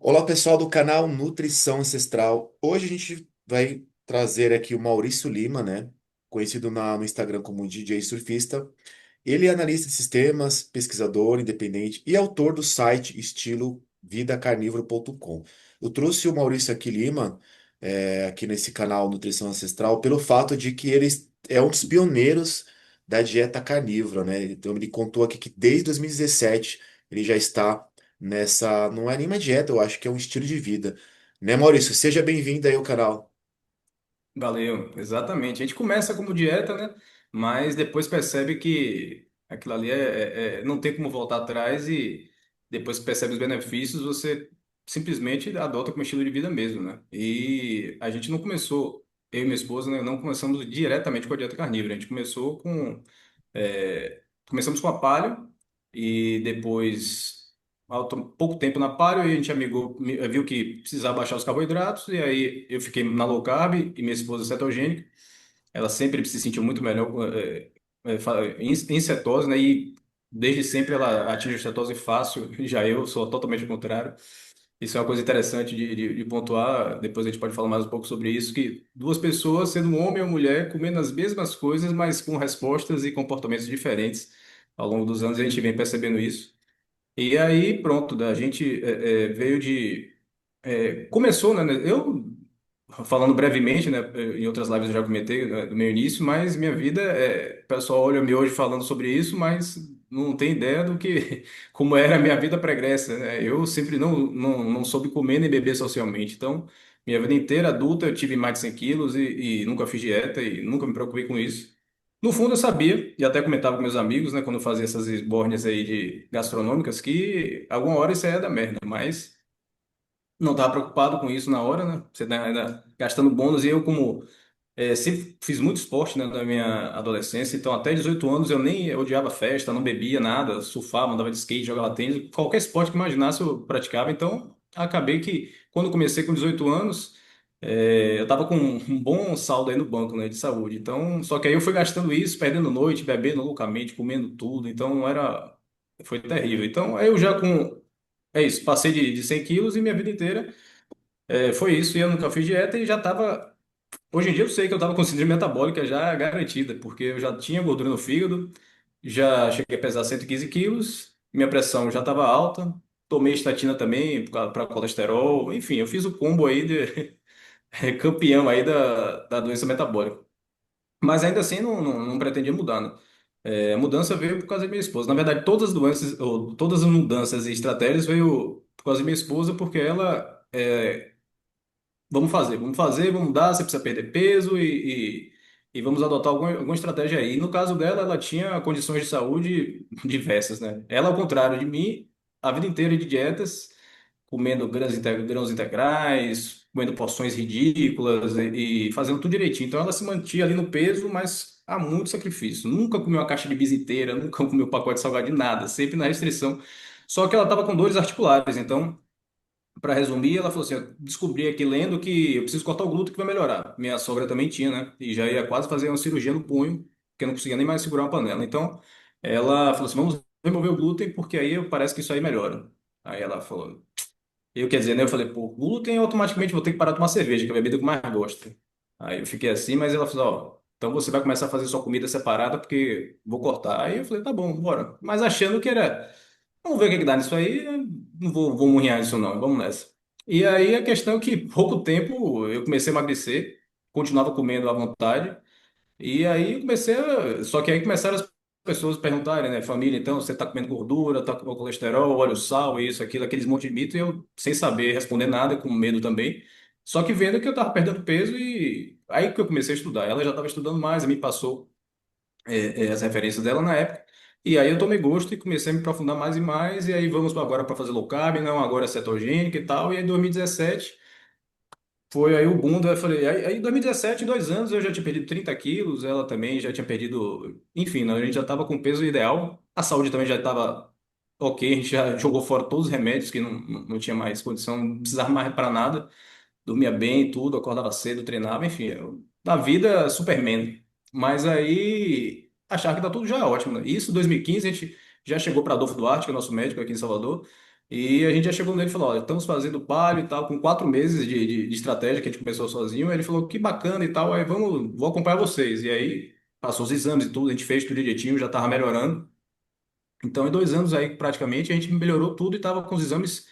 Olá, pessoal do canal Nutrição Ancestral. Hoje a gente vai trazer aqui o Maurício Lima, né? Conhecido no Instagram como DJ Surfista. Ele é analista de sistemas, pesquisador independente e autor do site estilo vidacarnívoro.com. Eu trouxe o Maurício aqui Lima, aqui nesse canal Nutrição Ancestral, pelo fato de que ele é um dos pioneiros da dieta carnívora, né? Então ele contou aqui que desde 2017 ele já está nessa, não é nem uma dieta, eu acho que é um estilo de vida. Né, Maurício? Seja bem-vindo aí ao canal. Valeu, exatamente. A gente começa como dieta, né? Mas depois percebe que aquilo ali não tem como voltar atrás e depois que percebe os benefícios, você simplesmente adota como estilo de vida mesmo, né? E a gente não começou, eu e minha esposa, né, não começamos diretamente com a dieta carnívora. A gente começou começamos com a paleo e depois, pouco tempo na paleo, e a gente viu que precisava baixar os carboidratos, e aí eu fiquei na low carb e minha esposa cetogênica. Ela sempre se sentiu muito melhor em cetose, né? E desde sempre ela atinge a cetose fácil, já eu sou totalmente o contrário. Isso é uma coisa interessante de pontuar. Depois a gente pode falar mais um pouco sobre isso, que duas pessoas, sendo um homem ou mulher, comendo as mesmas coisas, mas com respostas e comportamentos diferentes. Ao longo dos anos a gente vem percebendo isso. E aí, pronto, a gente veio começou, né? Eu, falando brevemente, né? Em outras lives eu já comentei, né, no meu início, mas minha vida, o pessoal olha-me hoje falando sobre isso, mas não tem ideia do que, como era a minha vida pregressa, né? Eu sempre não soube comer nem beber socialmente. Então, minha vida inteira adulta, eu tive mais de 100 quilos e nunca fiz dieta e nunca me preocupei com isso. No fundo, eu sabia, e até comentava com meus amigos, né, quando eu fazia essas esbórnias aí de gastronômicas, que alguma hora isso aí ia dar merda, mas não estava preocupado com isso na hora, né? Você tá ainda gastando bônus, e eu, como sempre fiz muito esporte, né, na minha adolescência, então até 18 anos eu nem odiava festa, não bebia nada, surfava, andava de skate, jogava tênis, qualquer esporte que imaginasse eu praticava. Então acabei que, quando eu comecei com 18 anos, eu tava com um bom saldo aí no banco, né, de saúde. Então, só que aí eu fui gastando isso, perdendo noite, bebendo loucamente, comendo tudo, então foi terrível. Então, aí eu já é isso, passei de 100 quilos e minha vida inteira foi isso, e eu nunca fiz dieta e já estava. Hoje em dia eu sei que eu estava com síndrome metabólica já garantida, porque eu já tinha gordura no fígado, já cheguei a pesar 115 quilos, minha pressão já estava alta, tomei estatina também para colesterol, enfim, eu fiz o combo aí de campeão aí da doença metabólica. Mas ainda assim não pretendia mudar, né? A mudança veio por causa da minha esposa. Na verdade, todas as doenças, ou todas as mudanças e estratégias veio por causa da minha esposa, porque ela vamos fazer, vamos dar, você precisa perder peso e vamos adotar alguma estratégia aí. E no caso dela, ela tinha condições de saúde diversas, né? Ela, ao contrário de mim, a vida inteira de dietas, comendo grãos integrais, comendo porções ridículas e fazendo tudo direitinho. Então ela se mantinha ali no peso, mas há muito sacrifício. Nunca comeu uma caixa de bis inteira, nunca comeu um pacote de salgado de nada, sempre na restrição. Só que ela estava com dores articulares, então, para resumir, ela falou assim: eu descobri aqui lendo que eu preciso cortar o glúten que vai melhorar. Minha sogra também tinha, né? E já ia quase fazer uma cirurgia no punho, porque eu não conseguia nem mais segurar uma panela. Então, ela falou assim: vamos remover o glúten, porque aí parece que isso aí melhora. Aí ela falou. Eu, quer dizer, né? Eu falei: pô, glúten, automaticamente vou ter que parar de tomar cerveja, que é a bebida que eu mais gosto. Aí eu fiquei assim, mas ela falou: ó, então você vai começar a fazer sua comida separada, porque vou cortar. Aí eu falei: tá bom, bora. Mas achando que era. Vamos ver o que que dá nisso aí. Não vou murrinhar isso, não. Vamos nessa. E aí a questão é que, pouco tempo, eu comecei a emagrecer, continuava comendo à vontade. E aí Só que aí começaram as pessoas a perguntarem, né? Família, então, você tá comendo gordura, tá com colesterol, óleo sal, isso, aquilo, aqueles monte de mito, e eu sem saber responder nada, com medo também. Só que vendo que eu tava perdendo peso, e aí que eu comecei a estudar. Ela já estava estudando mais, me passou as referências dela na época. E aí eu tomei gosto e comecei a me aprofundar mais e mais. E aí vamos agora para fazer low carb, não, agora é cetogênica e tal. E aí em 2017 foi aí o boom. Eu falei, aí em 2017, em 2 anos, eu já tinha perdido 30 quilos, ela também já tinha perdido. Enfim, né, a gente já estava com o peso ideal. A saúde também já estava ok, a gente já jogou fora todos os remédios, que não tinha mais condição, não precisava mais para nada. Dormia bem, tudo, acordava cedo, treinava, enfim, na vida Superman. Mas aí achava que tá tudo já ótimo, né? Isso, em 2015, a gente já chegou para Adolfo Duarte, que é nosso médico aqui em Salvador, E a gente já chegou nele e falou: olha, estamos fazendo palio e tal, com 4 meses de estratégia que a gente começou sozinho. Aí ele falou: que bacana e tal, aí vou acompanhar vocês. E aí passou os exames e tudo, a gente fez tudo direitinho, já estava melhorando. Então, em 2 anos aí, praticamente, a gente melhorou tudo e estava com os exames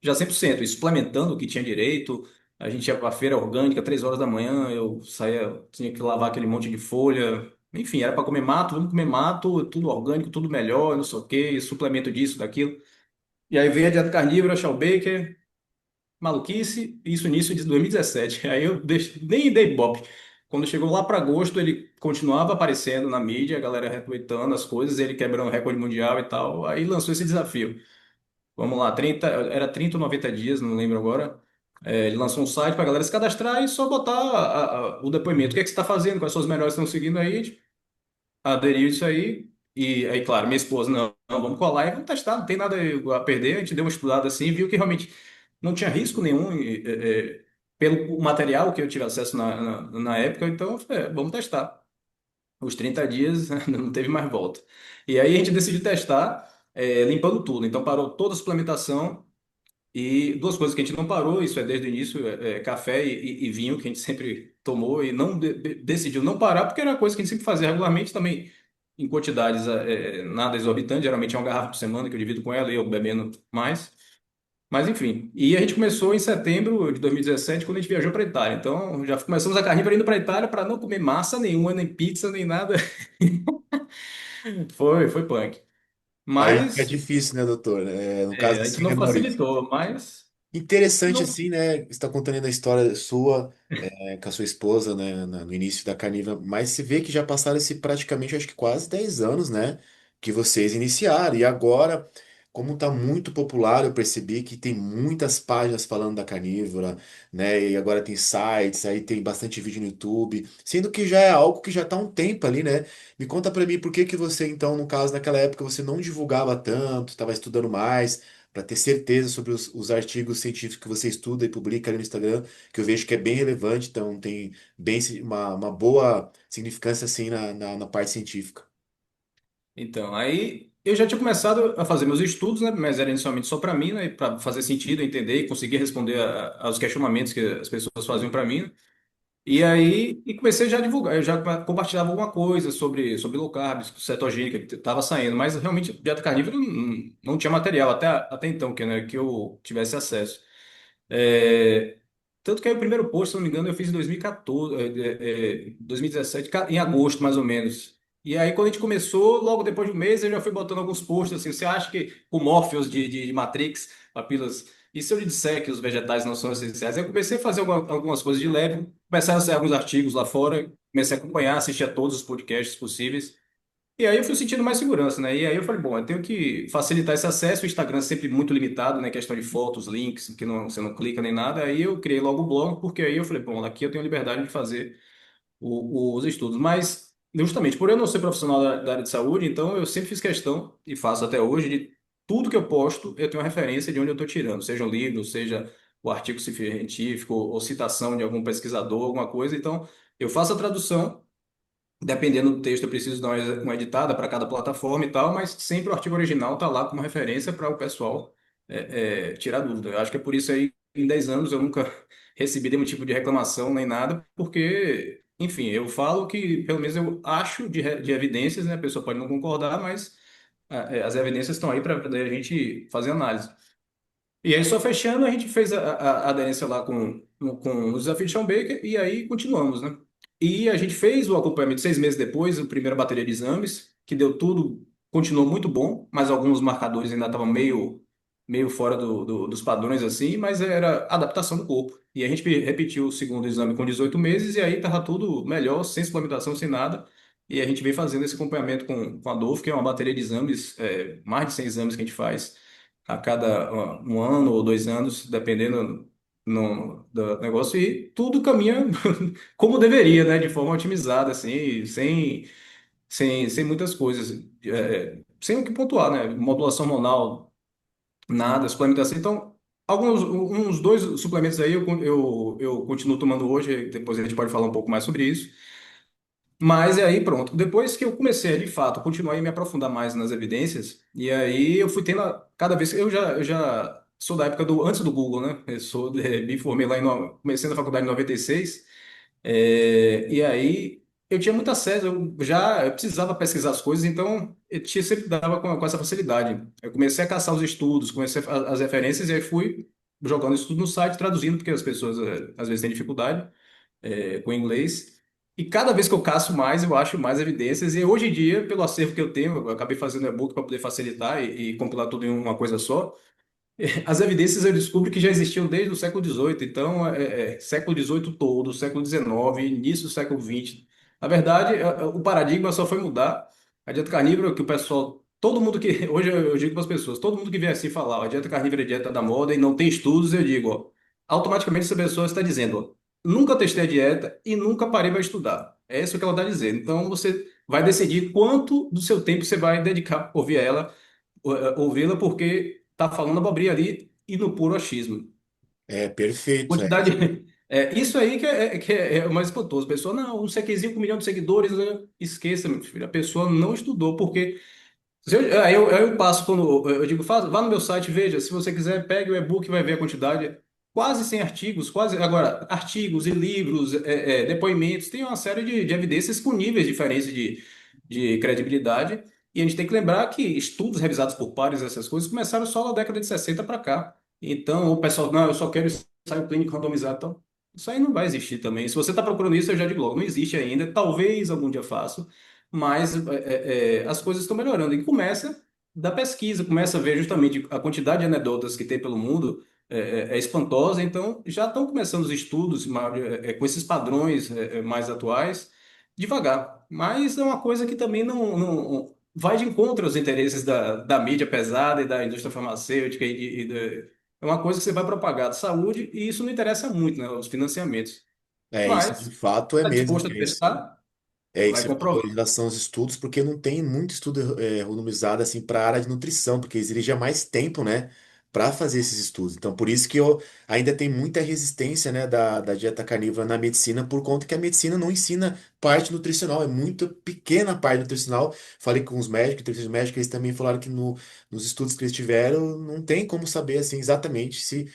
já 100%, e suplementando o que tinha direito. A gente ia para a feira orgânica, 3 horas da manhã, eu saía, tinha que lavar aquele monte de folha. Enfim, era para comer mato, vamos comer mato, tudo orgânico, tudo melhor, não sei o quê, suplemento disso, daquilo. E aí veio a dieta carnívora, Shaw Baker, maluquice, isso início de 2017. Aí eu nem dei bope. Quando chegou lá para agosto, ele continuava aparecendo na mídia, a galera retweetando as coisas, ele quebrando o recorde mundial e tal. Aí lançou esse desafio. Vamos lá, 30, era 30 ou 90 dias, não lembro agora. Ele lançou um site para a galera se cadastrar e só botar o depoimento. O que é que você está fazendo? Quais são os melhores que estão seguindo aí? A gente aderiu isso aí. E aí, claro, minha esposa, não, vamos colar e vamos testar, não tem nada a perder. A gente deu uma estudada assim, viu que realmente não tinha risco nenhum pelo material que eu tive acesso na época, então eu falei, vamos testar. Os 30 dias não teve mais volta. E aí a gente decidiu testar limpando tudo. Então parou toda a suplementação e duas coisas que a gente não parou, isso é desde o início, café e vinho, que a gente sempre tomou e não decidiu não parar, porque era uma coisa que a gente sempre fazia regularmente também, em quantidades nada exorbitante, geralmente é uma garrafa por semana que eu divido com ela e eu bebendo mais. Mas enfim, e a gente começou em setembro de 2017, quando a gente viajou para Itália. Então já começamos a carnívora indo para Itália para não comer massa nenhuma, nem pizza, nem nada. Foi punk. Aí fica Mas difícil, né, doutor? No caso a gente assim, não né, Maurício? facilitou, mas Interessante não. assim, né? Você está contando a história sua, com a sua esposa, né, no início da Carnívora, mas se vê que já passaram esse praticamente, acho que quase 10 anos, né? Que vocês iniciaram. E agora, como está muito popular, eu percebi que tem muitas páginas falando da Carnívora, né? E agora tem sites, aí tem bastante vídeo no YouTube, sendo que já é algo que já está há um tempo ali, né? Me conta para mim por que que você, então, no caso, naquela época, você não divulgava tanto, estava estudando mais para ter certeza sobre os artigos científicos que você estuda e publica ali no Instagram, que eu vejo que é bem relevante, então tem bem uma boa significância assim na parte científica. Então, aí eu já tinha começado a fazer meus estudos, né? Mas era inicialmente só para mim, né? Para fazer sentido, entender e conseguir responder aos questionamentos que as pessoas faziam para mim, né? E aí comecei já a divulgar. Eu já compartilhava alguma coisa sobre low carb, cetogênica, que estava saindo, mas realmente dieta carnívora não tinha material até então que eu tivesse acesso. É, tanto que aí o primeiro post, se não me engano, eu fiz em 2014, 2017, em agosto, mais ou menos. E aí, quando a gente começou, logo depois de um mês, eu já fui botando alguns posts assim. Você acha que o Morpheus de Matrix, papilas, e se eu lhe disser que os vegetais não são essenciais? Aí eu comecei a fazer algumas coisas de leve, começaram a sair alguns artigos lá fora, comecei a acompanhar, assistir a todos os podcasts possíveis. E aí eu fui sentindo mais segurança, né? E aí eu falei, bom, eu tenho que facilitar esse acesso. O Instagram é sempre muito limitado, né? Questão de fotos, links, que não, você não clica nem nada. Aí eu criei logo o blog, porque aí eu falei, bom, aqui eu tenho liberdade de fazer os estudos. Mas, justamente, por eu não ser profissional da área de saúde, então eu sempre fiz questão, e faço até hoje, de tudo que eu posto, eu tenho uma referência de onde eu estou tirando, seja um livro, seja o artigo científico, ou citação de algum pesquisador, alguma coisa. Então, eu faço a tradução. Dependendo do texto, eu preciso dar uma editada para cada plataforma e tal, mas sempre o artigo original está lá como referência para o pessoal tirar dúvida. Eu acho que é por isso aí, em 10 anos, eu nunca recebi nenhum tipo de reclamação nem nada, porque, enfim, eu falo que, pelo menos eu acho de evidências, né? A pessoa pode não concordar, mas as evidências estão aí para a gente fazer análise. E aí, só fechando, a gente fez a aderência lá com o desafio de Sean Baker e aí continuamos, né? E a gente fez o acompanhamento 6 meses depois, a primeira bateria de exames, que deu tudo, continuou muito bom, mas alguns marcadores ainda estavam meio fora dos padrões assim, mas era adaptação do corpo. E a gente repetiu o segundo exame com 18 meses e aí estava tudo melhor, sem suplementação, sem nada. E a gente vem fazendo esse acompanhamento com a Dove, que é uma bateria de exames, mais de 100 exames que a gente faz a cada um ano ou 2 anos, dependendo do negócio, e tudo caminha como deveria, né? De forma otimizada, assim, sem muitas coisas, sem o que pontuar, né? Modulação hormonal, nada, suplementação. Então, uns dois suplementos aí eu continuo tomando hoje, depois a gente pode falar um pouco mais sobre isso. Mas e aí, pronto. Depois que eu comecei, de fato, continuar a me aprofundar mais nas evidências, e aí eu fui tendo cada vez. Eu já sou da época do antes do Google, né? Me formei lá comecei na faculdade em 96. E aí eu tinha muito acesso, eu precisava pesquisar as coisas, então sempre dava com essa facilidade. Eu comecei a caçar os estudos, comecei as referências, e aí fui jogando isso tudo no site, traduzindo, porque as pessoas às vezes têm dificuldade com inglês. E cada vez que eu caço mais, eu acho mais evidências. E hoje em dia, pelo acervo que eu tenho, eu acabei fazendo e-book para poder facilitar e compilar tudo em uma coisa só. As evidências eu descubro que já existiam desde o século XVIII, então, século XVIII todo, século XIX, início do século XX. Na verdade, o paradigma só foi mudar. A dieta carnívora, que o pessoal, todo mundo que, hoje eu digo para as pessoas, todo mundo que vem assim falar, ó, a dieta carnívora é dieta da moda e não tem estudos, eu digo, ó, automaticamente essa pessoa está dizendo, ó, nunca testei a dieta e nunca parei para estudar. É isso que ela está dizendo. Então, você vai decidir quanto do seu tempo você vai dedicar para ouvir ela ouvi-la porque tá falando abobrinha ali e no puro achismo. É perfeito, é. Quantidade. Isso aí que é o mais espantoso. A pessoa, não, um CQzinho com 1 milhão de seguidores, né? Esqueça, meu filho. A pessoa não estudou, porque. Aí eu passo quando. Eu digo, vá no meu site, veja. Se você quiser, pegue o e-book, vai ver a quantidade. Quase 100 artigos, quase. Agora, artigos e livros, depoimentos, tem uma série de evidências com níveis diferentes de credibilidade. E a gente tem que lembrar que estudos revisados por pares, essas coisas, começaram só na década de 60 para cá. Então, o pessoal, não, eu só quero ensaio clínico randomizado. Então, isso aí não vai existir também. Se você está procurando isso, eu já digo logo, não existe ainda. Talvez algum dia faça, mas as coisas estão melhorando. E começa da pesquisa, começa a ver justamente a quantidade de anedotas que tem pelo mundo é espantosa. Então, já estão começando os estudos com esses padrões mais atuais, devagar. Mas é uma coisa que também não vai de encontro aos interesses da mídia pesada e da indústria farmacêutica é uma coisa que você vai propagar de saúde e isso não interessa muito, né, os financiamentos. É, isso de Mas fato é está mesmo. disposto a testar, É isso vai que você falou em comprovar. relação aos estudos, porque não tem muito estudo randomizado assim para a área de nutrição, porque exige mais tempo, né, para fazer esses estudos. Então, por isso que ainda tem muita resistência, né, da dieta carnívora na medicina, por conta que a medicina não ensina parte nutricional, é muito pequena a parte nutricional. Falei com os médicos, os médicos, eles também falaram que nos estudos que eles tiveram, não tem como saber assim exatamente se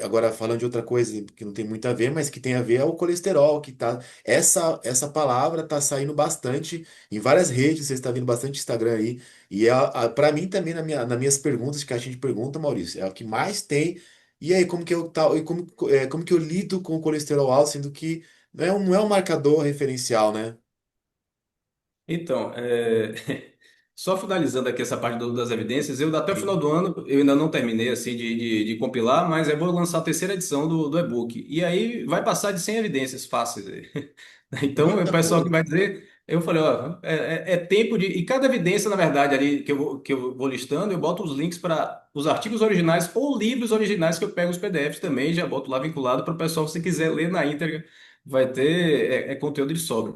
agora falando de outra coisa que não tem muito a ver, mas que tem a ver é o colesterol, que tá essa palavra tá saindo bastante em várias redes, você está vendo bastante Instagram aí. E para mim também, nas minhas perguntas, que a gente pergunta, Maurício, é o que mais tem. E aí, como que eu lido com o colesterol alto, sendo que não é um marcador referencial, né? Então, só finalizando aqui essa parte das evidências, eu até o final Sim. do ano, eu ainda não terminei assim de compilar, mas eu vou lançar a terceira edição do e-book. E aí vai passar de 100 evidências fáceis. Então, o Muita pessoal que coisa. vai dizer, eu falei, ó, é tempo de. E cada evidência, na verdade, ali que eu vou listando, eu boto os links para os artigos originais ou livros originais que eu pego os PDFs também, já boto lá vinculado para o pessoal, se quiser ler na íntegra, vai ter conteúdo de sobra.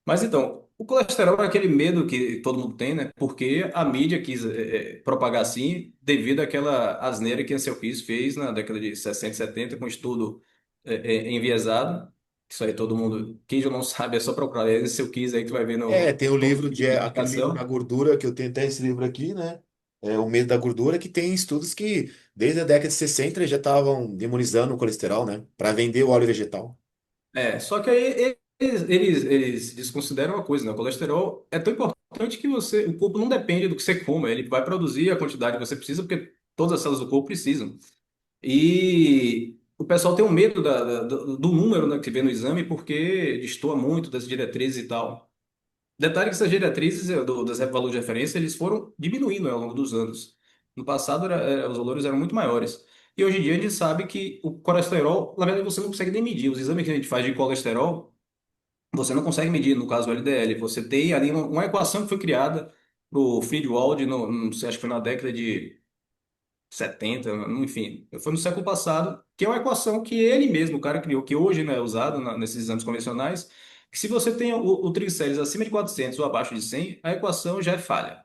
Mas então, o colesterol é aquele medo que todo mundo tem, né? Porque a mídia quis propagar assim, devido àquela asneira que Ansel Keys fez na década de 60 70 com estudo enviesado. Isso aí todo mundo, quem já não sabe, é só procurar Ansel Keys aí que tu vai ver no Tem o todo livro tipo de aquele livro da publicação. gordura, que eu tenho até esse livro aqui, né? É O Medo da Gordura, que tem estudos que desde a década de 60 eles já estavam demonizando o colesterol, né? Para vender o óleo vegetal. Só que aí eles desconsideram uma coisa, né? O colesterol é tão importante que o corpo não depende do que você coma, ele vai produzir a quantidade que você precisa, porque todas as células do corpo precisam. E o pessoal tem um medo do número, né, que vê no exame, porque destoa muito das diretrizes e tal. Detalhe que essas diretrizes das valores de referência, eles foram diminuindo, né, ao longo dos anos. No passado, os valores eram muito maiores. E hoje em dia a gente sabe que o colesterol, na verdade, você não consegue nem medir. Os exames que a gente faz de colesterol, você não consegue medir, no caso do LDL. Você tem ali uma equação que foi criada para o Friedwald, não sei, acho que foi na década de 70, enfim, foi no século passado, que é uma equação que ele mesmo, o cara criou, que hoje não é usado nesses exames convencionais, que se você tem o triglicérides acima de 400 ou abaixo de 100, a equação já é falha.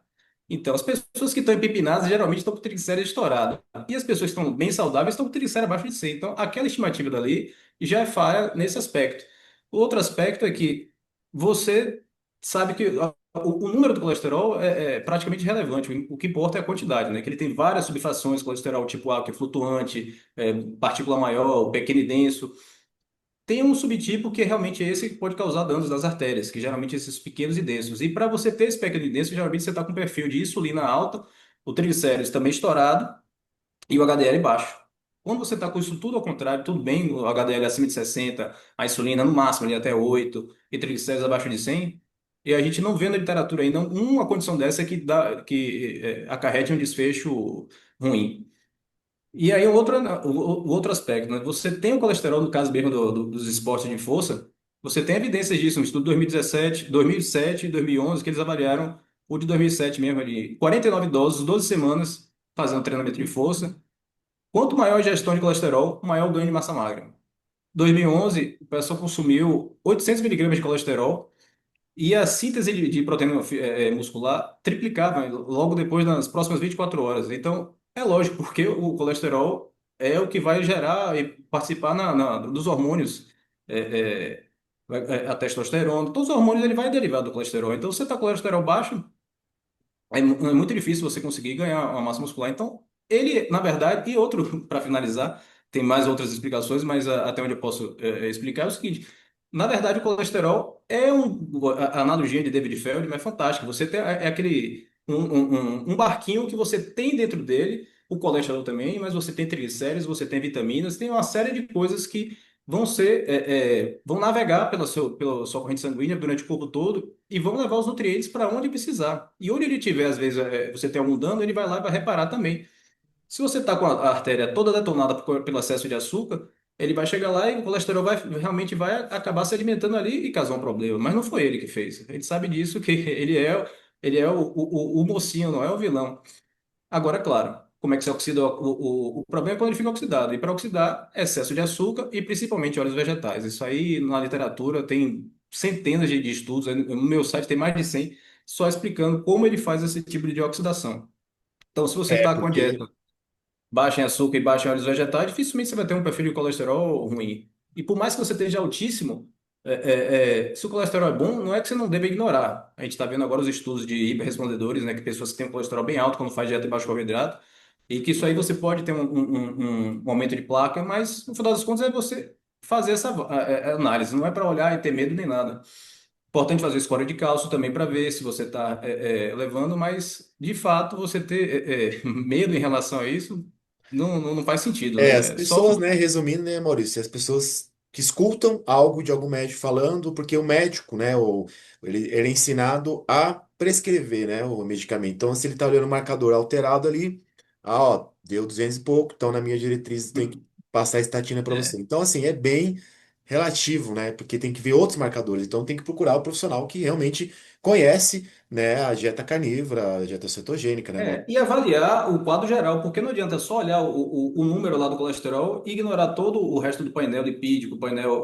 Então, as pessoas que estão empipinadas geralmente estão com o triglicérides estourado. E as pessoas que estão bem saudáveis estão com o triglicérides abaixo de 100. Então, aquela estimativa dali já é falha nesse aspecto. O outro aspecto é que você sabe que o número do colesterol é praticamente irrelevante. O que importa é a quantidade, né? Que ele tem várias subfrações, colesterol tipo A, que é flutuante, partícula maior, pequeno e denso. Tem um subtipo que é realmente esse que pode causar danos nas artérias, que geralmente esses pequenos e densos. E para você ter esse pequeno e denso, geralmente você está com um perfil de insulina alta, o triglicérides também estourado e o HDL baixo. Quando você está com isso tudo ao contrário, tudo bem, o HDL acima de 60, a insulina no máximo ali até 8 e triglicérides abaixo de 100, e a gente não vê na literatura ainda uma condição dessa que acarrete um desfecho ruim. E aí, o outro aspecto, né? Você tem o colesterol, no caso mesmo dos esportes de força, você tem evidências disso, um estudo de 2017, 2007 e 2011, que eles avaliaram o de 2007 mesmo ali, 49 idosos, 12 semanas, fazendo treinamento de força. Quanto maior a ingestão de colesterol, maior o ganho de massa magra. 2011, o pessoal consumiu 800 miligramas de colesterol e a síntese de proteína muscular triplicava logo depois das próximas 24 horas. Então, é lógico, porque o colesterol é o que vai gerar e participar dos hormônios, é, a testosterona, todos os hormônios ele vai derivar do colesterol. Então, você está com colesterol baixo, é muito difícil você conseguir ganhar uma massa muscular. Então, ele, na verdade, e outro, para finalizar, tem mais outras explicações, mas até onde eu posso explicar é o seguinte: na verdade, o colesterol é a analogia de David Feldman é fantástica. Você tem, é aquele um barquinho que você tem dentro dele, o colesterol também, mas você tem triglicéridos, você tem vitaminas, tem uma série de coisas que vão navegar pela sua corrente sanguínea durante o corpo todo e vão levar os nutrientes para onde precisar. E onde ele tiver, às vezes, você tem algum dano, ele vai lá e vai reparar também. Se você está com a artéria toda detonada pelo excesso de açúcar, ele vai chegar lá e o colesterol realmente vai acabar se alimentando ali e causar um problema. Mas não foi ele que fez. A gente sabe disso, que ele é o mocinho, não é o vilão. Agora, claro, como é que se oxida? O problema é quando ele fica oxidado. E para oxidar, excesso de açúcar e principalmente óleos vegetais. Isso aí na literatura tem centenas de estudos. No meu site tem mais de 100 só explicando como ele faz esse tipo de oxidação. Então, se você É, está com a porque dieta baixa em açúcar e baixa em óleos vegetais, dificilmente você vai ter um perfil de colesterol ruim. E por mais que você esteja altíssimo, se o colesterol é bom, não é que você não deva ignorar. A gente está vendo agora os estudos de hiperrespondedores, né, que pessoas que têm um colesterol bem alto quando faz dieta de baixo carboidrato, e que isso aí você pode ter um aumento de placa, mas no final das contas é você fazer essa análise, não é para olhar e ter medo nem nada. Importante fazer score de cálcio também para ver se você está levando, mas de fato você ter medo em relação a isso não faz sentido, as né? Só pessoas, né, resumindo, né, Maurício, as pessoas que escutam algo de algum médico falando, porque o médico, né, ele é ensinado a prescrever, né, o medicamento. Então, se ele está olhando o marcador alterado ali, ó, deu 200 e pouco, então na minha diretriz tem que passar a estatina para você. é, Então, assim, é bem relativo, né, porque tem que ver outros marcadores. Então, tem que procurar o profissional que realmente conhece, né, a dieta carnívora, a dieta cetogênica, né, e avaliar o quadro geral, porque não adianta só olhar o número lá do colesterol e ignorar todo o resto do painel lipídico, o painel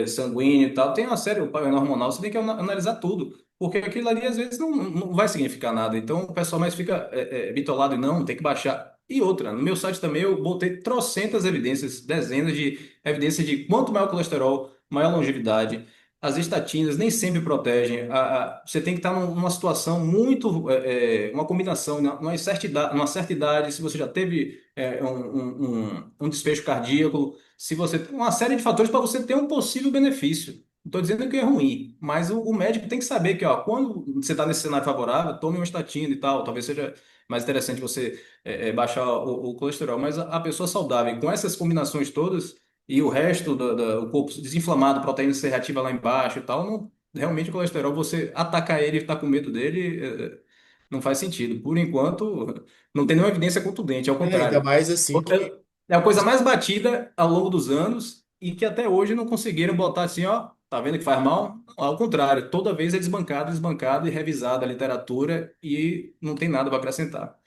sanguíneo e tal. Tem uma série, o painel hormonal, você tem que analisar tudo, porque aquilo ali às vezes não vai significar nada. Então o pessoal mais fica bitolado e não, tem que baixar. E outra, no meu site também eu botei trocentas evidências, dezenas de evidências de quanto maior o colesterol, maior longevidade. As estatinas nem sempre protegem. Você tem que estar numa situação muito, uma combinação, né? Numa certa idade, se você já teve um desfecho cardíaco, se você tem uma série de fatores para você ter um possível benefício. Não estou dizendo que é ruim, mas o médico tem que saber que, ó, quando você está nesse cenário favorável, tome uma estatina e tal. Talvez seja mais interessante você baixar o colesterol. Mas a pessoa saudável, com essas combinações todas e o resto do corpo desinflamado, proteína C reativa lá embaixo e tal, realmente o colesterol, você atacar ele e ficar com medo dele, não faz sentido. Por enquanto, não tem nenhuma evidência contundente, ao ainda contrário. mais assim que É a coisa mais batida ao longo dos anos e que até hoje não conseguiram botar assim, ó, tá vendo que faz mal? Ao contrário, toda vez é desbancado e revisado a literatura e não tem nada para acrescentar.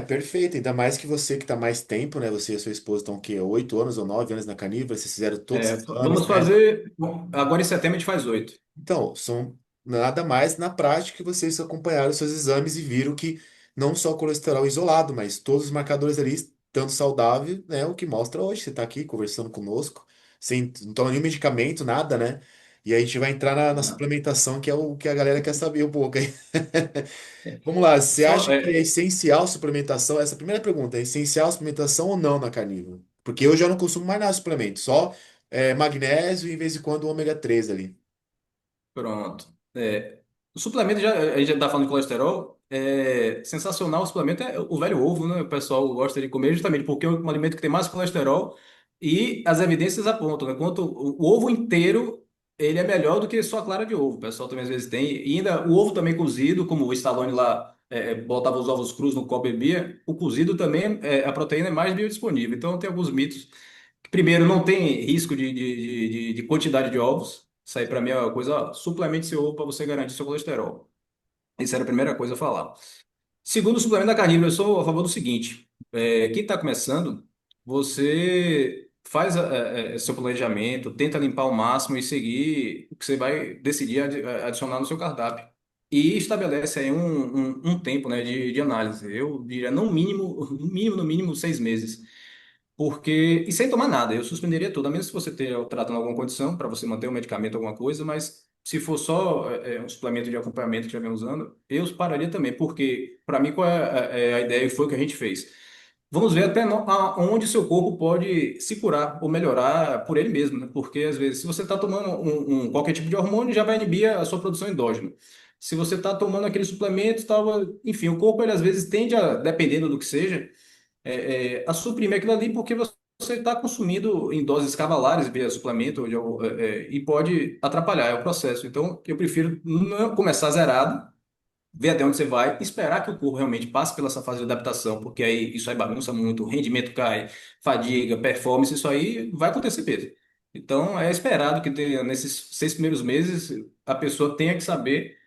perfeito. Ainda mais que você que está mais tempo, né? Você e a sua esposa estão o quê? 8 anos ou 9 anos na Canivra, vocês fizeram todos os exames, Vamos né? fazer. Bom, agora em setembro a gente faz 8. Então, são nada mais na prática que vocês acompanharam os seus exames e viram que não só o colesterol isolado, mas todos os marcadores ali tanto saudável, né? O que mostra hoje. Você está aqui conversando conosco, sem não toma nenhum medicamento, nada, né? E aí a gente vai entrar na Ah, suplementação, que é o que a galera quer saber um pouco aí. Vamos lá, você só, acha que é essencial suplementação? Essa é a primeira pergunta, é essencial suplementação ou não na carnívora? Porque eu já não consumo mais nada de suplemento, só magnésio e, em vez em quando, ômega 3 ali. pronto. O suplemento, a gente já está falando de colesterol, é sensacional o suplemento, é o velho ovo, né? O pessoal gosta de comer justamente porque é um alimento que tem mais colesterol e as evidências apontam, né? Quanto o ovo inteiro, ele é melhor do que só a clara de ovo. O pessoal também às vezes tem. E ainda o ovo também cozido, como o Stallone lá botava os ovos crus no copo e bebia, o cozido também, a proteína é mais biodisponível. Então tem alguns mitos. Primeiro, não tem risco de quantidade de ovos. Isso aí, para mim, é uma coisa, ó, suplemente seu ovo para você garantir seu colesterol. Isso era a primeira coisa a falar. Segundo, o suplemento da carnívora, eu sou a favor do seguinte: quem está começando, você faz seu planejamento, tenta limpar o máximo e seguir o que você vai decidir adicionar no seu cardápio. E estabelece aí um tempo, né, de análise. Eu diria, no mínimo, no mínimo 6 meses. Porque, e sem tomar nada, eu suspenderia tudo, a menos que você esteja tratando alguma condição para você manter o medicamento, alguma coisa, mas se for só um suplemento de acompanhamento que já vem usando, eu pararia também, porque, para mim, qual é a ideia e foi o que a gente fez? Vamos ver até onde seu corpo pode se curar ou melhorar por ele mesmo, né? Porque, às vezes, se você está tomando qualquer tipo de hormônio, já vai inibir a sua produção endógena. Se você está tomando aquele suplemento, tal, enfim, o corpo, ele às vezes tende a, dependendo do que seja, a suprimir aquilo ali porque você está consumindo em doses cavalares via suplemento e pode atrapalhar o processo. Então, eu prefiro não começar zerado, ver até onde você vai, esperar que o corpo realmente passe pela essa fase de adaptação, porque aí isso aí bagunça muito, o rendimento cai, fadiga, performance, isso aí vai acontecer mesmo. Então, é esperado que nesses 6 primeiros meses a pessoa tenha que saber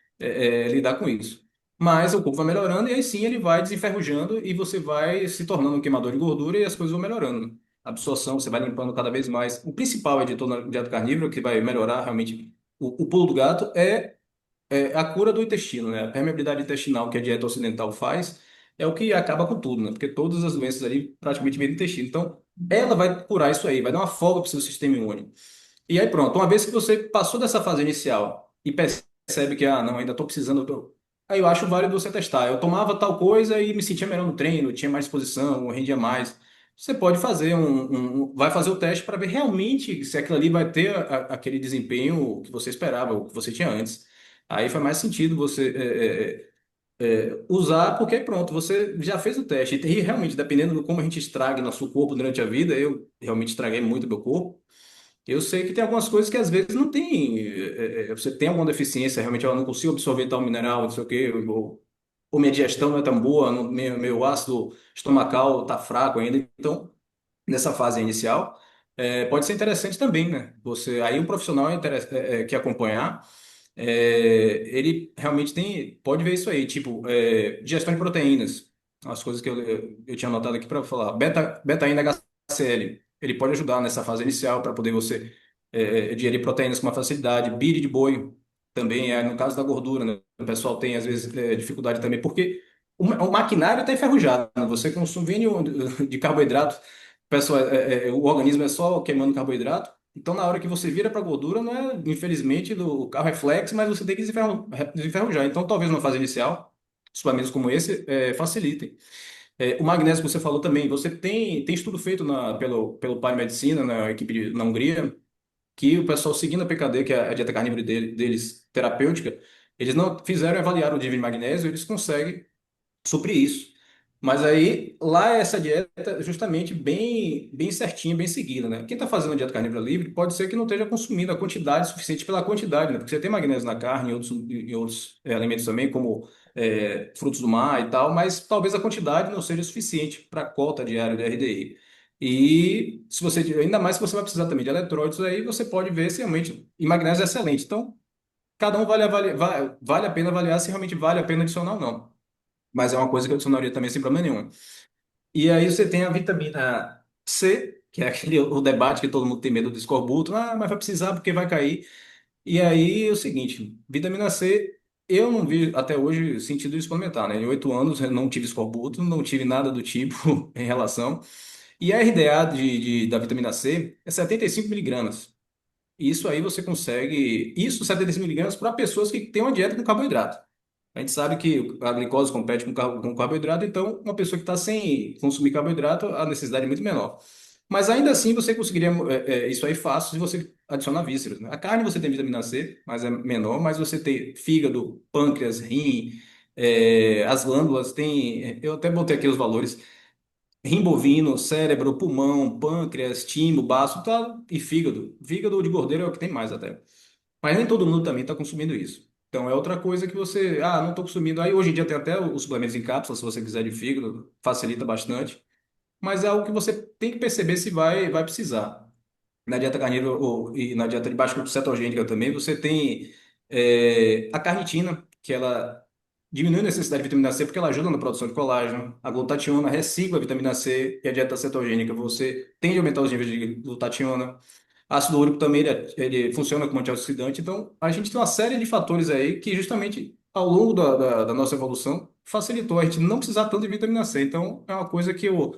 lidar com isso. Mas o corpo vai melhorando e aí sim ele vai desenferrujando e você vai se tornando um queimador de gordura e as coisas vão melhorando. A absorção, você vai limpando cada vez mais. O principal é de toda dieta carnívora, que vai melhorar realmente o pulo do gato, é a cura do intestino, né? A permeabilidade intestinal que a dieta ocidental faz é o que acaba com tudo, né? Porque todas as doenças ali praticamente vêm do intestino. Então, ela vai curar isso aí, vai dar uma folga para o seu sistema imune. E aí pronto, uma vez que você passou dessa fase inicial e percebe que, não, ainda estou precisando, aí eu acho válido você testar. Eu tomava tal coisa e me sentia melhor no treino, tinha mais disposição, rendia mais. Você pode fazer vai fazer o teste para ver realmente se aquilo ali vai ter aquele desempenho que você esperava, ou que você tinha antes. Aí faz mais sentido você usar, porque pronto, você já fez o teste. E realmente, dependendo de como a gente estraga nosso corpo durante a vida, eu realmente estraguei muito meu corpo. Eu sei que tem algumas coisas que às vezes não tem. Você tem alguma deficiência, realmente eu não consigo absorver tal mineral, não sei o quê, ou minha digestão não é tão boa, meu ácido estomacal está fraco ainda. Então, nessa fase inicial, pode ser interessante também, né? Aí um profissional que acompanhar, ele realmente pode ver isso aí, tipo, digestão de proteínas, as coisas que eu tinha anotado aqui para falar, beta-ina HCl, ele pode ajudar nessa fase inicial para poder você digerir proteínas com uma facilidade, bile de boi também, no caso da gordura, né? O pessoal tem às vezes dificuldade também, porque o maquinário está enferrujado, né? Você consome de carboidrato, pessoal, o organismo é só queimando carboidrato. Então, na hora que você vira para gordura, não é, infelizmente, o carro é flex, mas você tem que desenferrujar. Então, talvez numa fase inicial, suplementos como esse facilitem. O magnésio que você falou também, você tem estudo feito pelo Biomedicina, na equipe na Hungria, que o pessoal seguindo a PKD, que é a dieta carnívora deles, terapêutica, eles não fizeram avaliar o nível de magnésio, eles conseguem suprir isso. Mas aí, lá essa dieta é justamente bem, bem certinha, bem seguida, né? Quem está fazendo a dieta carnívora livre pode ser que não esteja consumindo a quantidade suficiente pela quantidade, né? Porque você tem magnésio na carne e outros alimentos também, como frutos do mar e tal, mas talvez a quantidade não seja suficiente para a cota diária de RDI. E se você, ainda mais se você vai precisar também de eletrólitos, aí você pode ver se realmente, e magnésio é excelente. Então, cada um vale a pena avaliar se realmente vale a pena adicionar ou não. Mas é uma coisa que eu adicionaria também sem problema nenhum. E aí você tem a vitamina C, que é aquele o debate que todo mundo tem medo do escorbuto. Mas vai precisar porque vai cair. E aí é o seguinte, vitamina C, eu não vi até hoje sentido de suplementar, né? Em 8 anos eu não tive escorbuto, não tive nada do tipo em relação. E a RDA da vitamina C é 75 miligramas. Isso aí você consegue, isso 75 miligramas para pessoas que têm uma dieta com carboidrato. A gente sabe que a glicose compete com carboidrato, então uma pessoa que está sem consumir carboidrato, a necessidade é muito menor. Mas ainda assim você conseguiria isso aí fácil se você adicionar vísceras, né? A carne você tem vitamina C, mas é menor, mas você tem fígado, pâncreas, rim, as glândulas, tem. Eu até botei aqui os valores. Rim bovino, cérebro, pulmão, pâncreas, timo, baço, tá, e fígado. Fígado de gordeiro é o que tem mais até. Mas nem todo mundo também está consumindo isso. Então é outra coisa que você, não estou consumindo. Aí hoje em dia tem até os suplementos em cápsula, se você quiser de fígado, facilita bastante. Mas é algo que você tem que perceber se vai precisar. Na dieta carnívora e na dieta de baixa cetogênica também, você tem a carnitina, que ela diminui a necessidade de vitamina C porque ela ajuda na produção de colágeno. A glutationa recicla a vitamina C e a dieta cetogênica você tende a aumentar os níveis de glutationa. Ácido úrico também ele funciona como antioxidante. Então, a gente tem uma série de fatores aí que justamente ao longo da nossa evolução facilitou a gente não precisar tanto de vitamina C. Então, é uma coisa que eu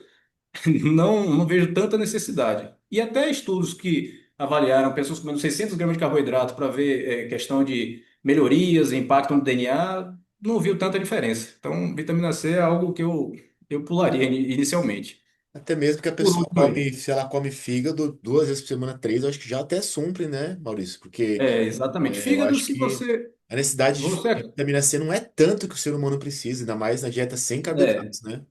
não vejo tanta necessidade. E até estudos que avaliaram pessoas comendo 600 gramas de carboidrato para ver questão de melhorias, impacto no DNA, não viu tanta diferença. Então, vitamina C é algo que eu pularia inicialmente. Até mesmo que a Por pessoa último come, aí. se ela come fígado 2 vezes por semana, três, eu acho que já até supre, né, Maurício? Porque Exatamente. eu Fígado, acho se que você. a necessidade de Você. vitamina C não é tanto que o ser humano precisa, ainda mais na dieta sem É, carboidratos, né?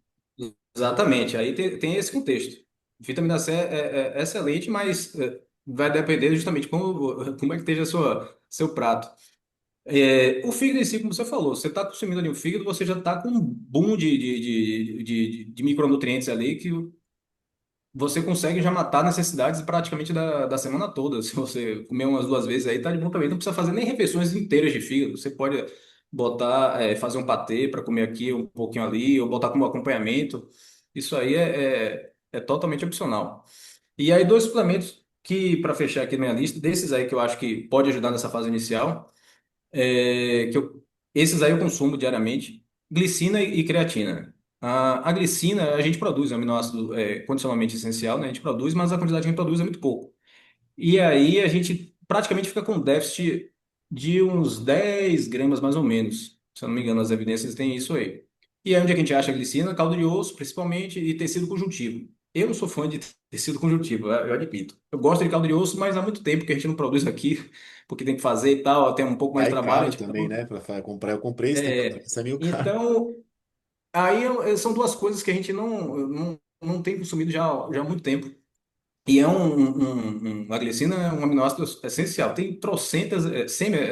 exatamente. Aí tem esse contexto. Vitamina C é excelente, mas vai depender justamente como é que esteja seu prato. O fígado em si, como você falou, você está consumindo ali o fígado, você já está com um boom de micronutrientes ali que você consegue já matar necessidades praticamente da semana toda. Se você comer umas duas vezes aí, tá de bom também. Não precisa fazer nem refeições inteiras de fígado. Você pode botar, fazer um patê para comer aqui, um pouquinho ali, ou botar como acompanhamento. Isso aí é totalmente opcional. E aí, dois suplementos que, para fechar aqui minha lista, desses aí que eu acho que pode ajudar nessa fase inicial esses aí eu consumo diariamente, glicina e creatina. A glicina a gente produz, é um aminoácido condicionalmente essencial, né? A gente produz, mas a quantidade que a gente produz é muito pouco. E aí a gente praticamente fica com um déficit de uns 10 gramas mais ou menos. Se eu não me engano, as evidências têm isso aí. E aí onde é que a gente acha a glicina? Caldo de osso, principalmente, e tecido conjuntivo. Eu não sou fã de tecido conjuntivo, eu admito. Eu gosto de caldo de osso, mas há muito tempo que a gente não produz aqui, porque tem que fazer e tal, tem um pouco mais de Sai trabalho, a caro gente também, acaba. né? Para comprar, eu comprei esse tempo É, atrás, sai meio caro. então, aí são duas coisas que a gente não tem consumido já há muito tempo. E a glicina é um aminoácido essencial. Tem trocentas,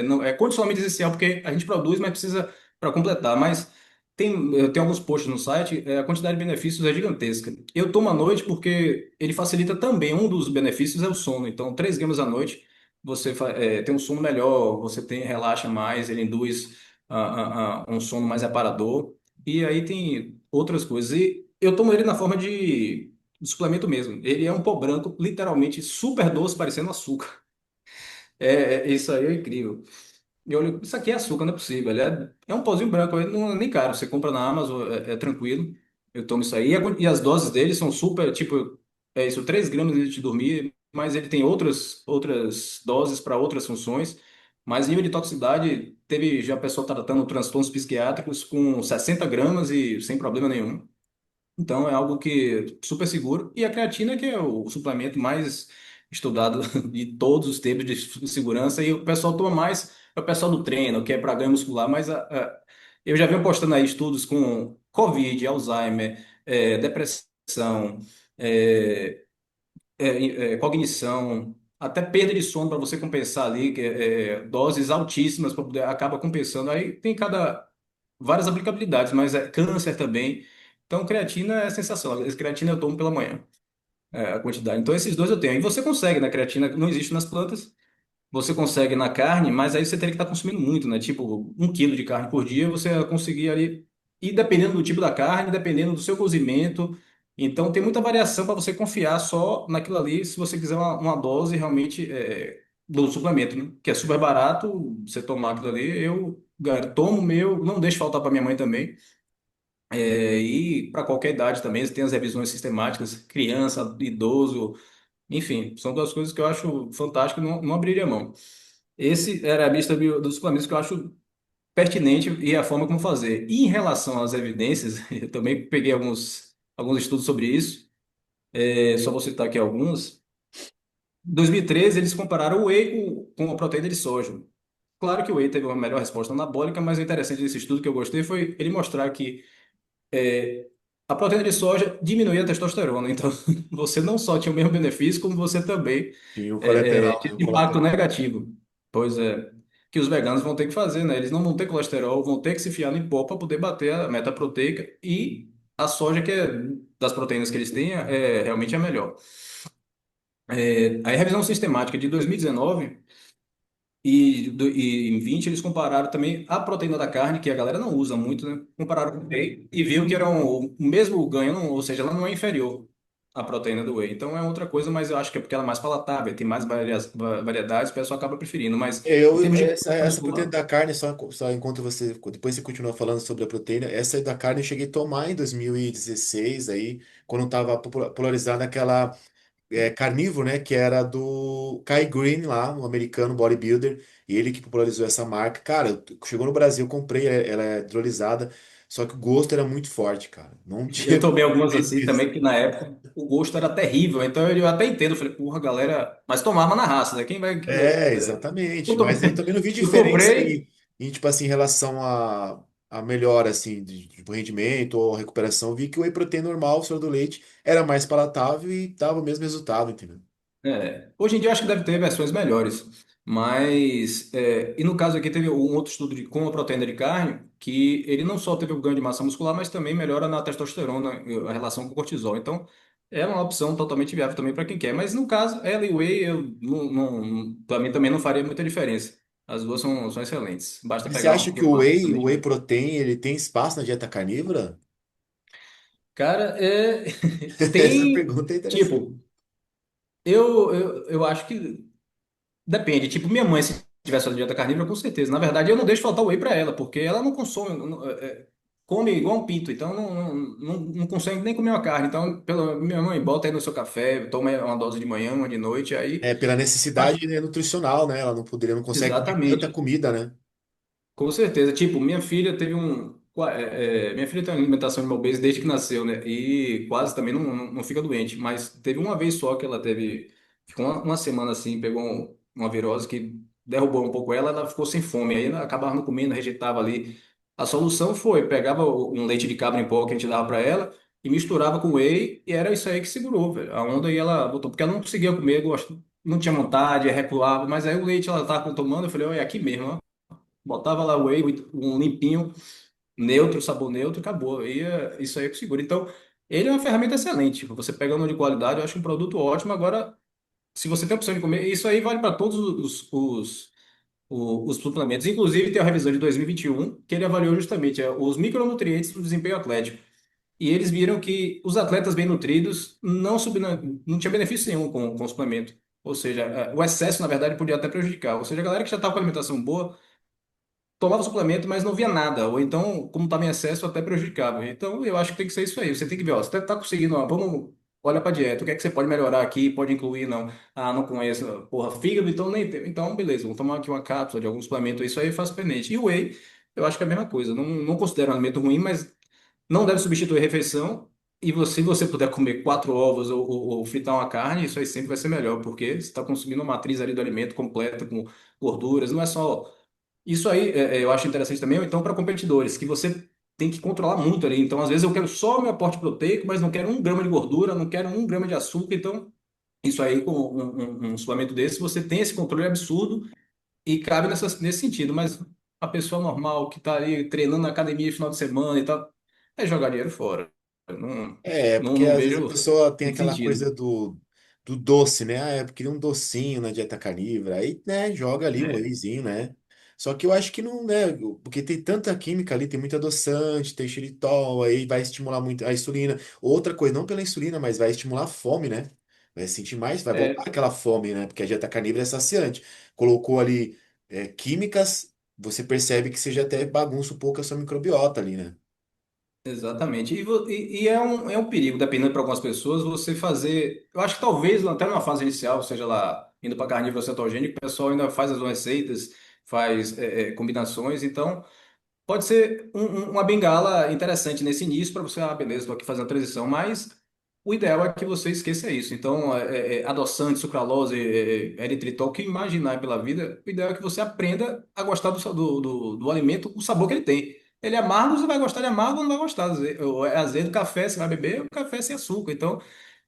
não, é condicionalmente essencial porque a gente produz, mas precisa para completar. Mas tem alguns posts no site, a quantidade de benefícios é gigantesca. Eu tomo à noite porque ele facilita também, um dos benefícios é o sono. Então, 3 gramas à noite, você tem um sono melhor, você relaxa mais, ele induz um sono mais reparador. E aí tem outras coisas. E eu tomo ele na forma de suplemento mesmo. Ele é um pó branco, literalmente super doce, parecendo açúcar. Isso aí é incrível. Eu olho, isso aqui é açúcar, não é possível. Ele é um pozinho branco, ele não é nem caro. Você compra na Amazon, é tranquilo. Eu tomo isso aí. E as doses dele são super, tipo, é isso, 3 gramas antes de dormir, mas ele tem outras doses para outras funções. Mas nível de toxicidade, teve já pessoa tratando transtornos psiquiátricos com 60 gramas e sem problema nenhum. Então é algo que super seguro. E a creatina, que é o suplemento mais estudado de todos os tempos de segurança, e o pessoal toma mais, é o pessoal do treino, que é para ganho muscular, mas eu já venho postando aí estudos com Covid, Alzheimer, depressão, é, cognição, até perda de sono para você compensar ali, doses altíssimas para poder acaba compensando. Aí tem várias aplicabilidades, mas é câncer também. Então, creatina é sensacional. Esse creatina eu tomo pela manhã, a quantidade. Então, esses dois eu tenho. E você consegue, né? Creatina não existe nas plantas. Você consegue na carne, mas aí você teria que estar consumindo muito, né? Tipo, 1 quilo de carne por dia, você vai conseguir ali. E dependendo do tipo da carne, dependendo do seu cozimento. Então, tem muita variação para você confiar só naquilo ali, se você quiser uma dose realmente do suplemento, né? Que é super barato, você tomar aquilo ali. Tomo o meu, não deixo faltar para minha mãe também. E para qualquer idade também, você tem as revisões sistemáticas, criança, idoso. Enfim, são duas coisas que eu acho fantástico e não abriria mão. Esse era a lista dos suplementos que eu acho pertinente e a forma como fazer. E em relação às evidências, eu também peguei alguns estudos sobre isso, só vou citar aqui alguns. Em 2013, eles compararam o whey com a proteína de soja. Claro que o whey teve uma melhor resposta anabólica, mas o interessante desse estudo que eu gostei foi ele mostrar que a proteína de soja diminuía a testosterona. Então, você não só tinha o mesmo benefício, como você também Tinha o colateral, né? tinha O impacto colateral. negativo. Pois é, que os veganos vão ter que fazer, né? Eles não vão ter colesterol, vão ter que se fiar no pó para poder bater a meta proteica e a soja, que é das proteínas que eles têm, é realmente a melhor. A revisão sistemática de 2019 e em 20 eles compararam também a proteína da carne, que a galera não usa muito, né? Compararam com o whey e viu que era o mesmo ganho, ou seja, ela não é inferior à proteína do whey. Então é outra coisa, mas eu acho que é porque ela é mais palatável, tem mais variedades, o pessoal acaba preferindo. Mas em termos de composição Essa proteína muscular, da carne, só enquanto você, depois você continua falando sobre a proteína, essa aí da carne eu cheguei a tomar em 2016, aí, quando estava polarizada aquela carnívoro, né, que era do Kai Greene lá, um americano bodybuilder, e ele que popularizou essa marca. Cara, chegou no Brasil, eu comprei, ela é hidrolisada, só que o gosto era muito forte, cara. Não eu tinha tomei como algumas viver assim disso. também, que na época o gosto era terrível. Então eu até entendo, eu falei, porra, galera, mas tomava na raça, né? Quem vai. Exatamente. Eu Mas aí tomei- também não vi eu diferença comprei. tipo assim, em relação a melhora, assim, de rendimento ou recuperação. Vi que o whey protein normal, o soro do leite, era mais palatável e dava o mesmo resultado, entendeu? Hoje em dia eu acho que deve ter versões melhores, mas e no caso aqui teve um outro estudo com a proteína de carne que ele não só teve o ganho de massa muscular, mas também melhora na testosterona, a relação com o cortisol. Então é uma opção totalmente viável também para quem quer. Mas no caso, ela e whey, eu para mim também não faria muita diferença. As duas são excelentes. Basta Mas você pegar acha que o whey protein, ele tem espaço na dieta carnívora? Cara, Essa tem pergunta é interessante. tipo, eu acho que depende. Tipo, minha mãe, se tivesse uma dieta carnívora, com certeza. Na verdade, eu não deixo faltar whey pra ela, porque ela não consome, come igual um pinto, então não consegue nem comer uma carne. Então, minha mãe, bota aí no seu café, toma uma dose de manhã, uma de noite, aí. É pela Mas, necessidade, né, nutricional, né? Ela não consegue comer tanta exatamente. comida, né? Com certeza. Tipo, minha filha teve minha filha tem uma alimentação de obesa desde que nasceu, né? E quase também não fica doente. Mas teve uma vez só que ela teve. Ficou uma semana assim, pegou uma virose que derrubou um pouco ela, ela ficou sem fome. Aí ela acabava não comendo, rejeitava ali. A solução foi: pegava um leite de cabra em pó que a gente dava para ela e misturava com whey, e era isso aí que segurou, velho. A onda aí ela botou, porque ela não conseguia comer, não tinha vontade, recuava, mas aí o leite ela tava tomando, eu falei: olha, é aqui mesmo, ó. Botava lá o whey, um limpinho, neutro, sabor neutro, acabou. Isso aí é que segura. Então, ele é uma ferramenta excelente. Você pegando de qualidade, eu acho um produto ótimo. Agora, se você tem a opção de comer, isso aí vale para todos os suplementos. Inclusive, tem a revisão de 2021, que ele avaliou justamente os micronutrientes do desempenho atlético. E eles viram que os atletas bem nutridos não tinha benefício nenhum com o suplemento. Ou seja, o excesso, na verdade, podia até prejudicar. Ou seja, a galera que já estava com alimentação boa tomava suplemento, mas não via nada, ou então, como estava em excesso, até prejudicava. Então, eu acho que tem que ser isso aí. Você tem que ver, ó, você tá conseguindo, ó, vamos, olha para dieta, o que é que você pode melhorar aqui, pode incluir, não. Ah, não conheço, porra, fígado, então nem tem. Então, beleza, vou tomar aqui uma cápsula de algum suplemento, isso aí faz penete. E o whey, eu acho que é a mesma coisa. Não considero um alimento ruim, mas não deve substituir a refeição. E você, se você puder comer 4 ovos ou fritar uma carne, isso aí sempre vai ser melhor, porque você está consumindo uma matriz ali do alimento completa, com gorduras, não é só isso aí eu acho interessante também, ou então para competidores, que você tem que controlar muito ali. Então, às vezes, eu quero só o meu aporte proteico, mas não quero 1 grama de gordura, não quero 1 grama de açúcar. Então, isso aí, com um suplemento desse, você tem esse controle absurdo e cabe nesse sentido. Mas a pessoa normal que está ali treinando na academia no final de semana e tal, é jogar dinheiro fora. Eu Porque não às vezes a vejo pessoa tem muito aquela sentido. coisa do doce, né? Ah, eu queria um docinho na dieta carnívora. Aí, né, joga ali um É, wheyzinho, né? Só que eu acho que não, né? Porque tem tanta química ali, tem muito adoçante, tem xilitol, aí vai estimular muito a insulina. Outra coisa, não pela insulina, mas vai estimular a fome, né? Vai sentir mais, vai voltar é, aquela fome, né? Porque a dieta carnívora é saciante. Colocou ali químicas, você percebe que você já até bagunça um pouco a sua microbiota ali, né? Exatamente. E é um perigo, dependendo para algumas pessoas, você fazer. Eu acho que talvez até numa fase inicial, seja lá indo para carnívoro cetogênico, o pessoal ainda faz as receitas, faz combinações. Então, pode ser uma bengala interessante nesse início para você, ah, beleza, estou aqui fazendo a transição, mas o ideal é que você esqueça isso. Então, adoçante, sucralose, eritritol, o que imaginar pela vida, o ideal é que você aprenda a gostar do alimento, o sabor que ele tem. Ele é amargo, você vai gostar de amargo ou não vai gostar. Ou é azedo, café, você vai beber, o café sem açúcar. Então,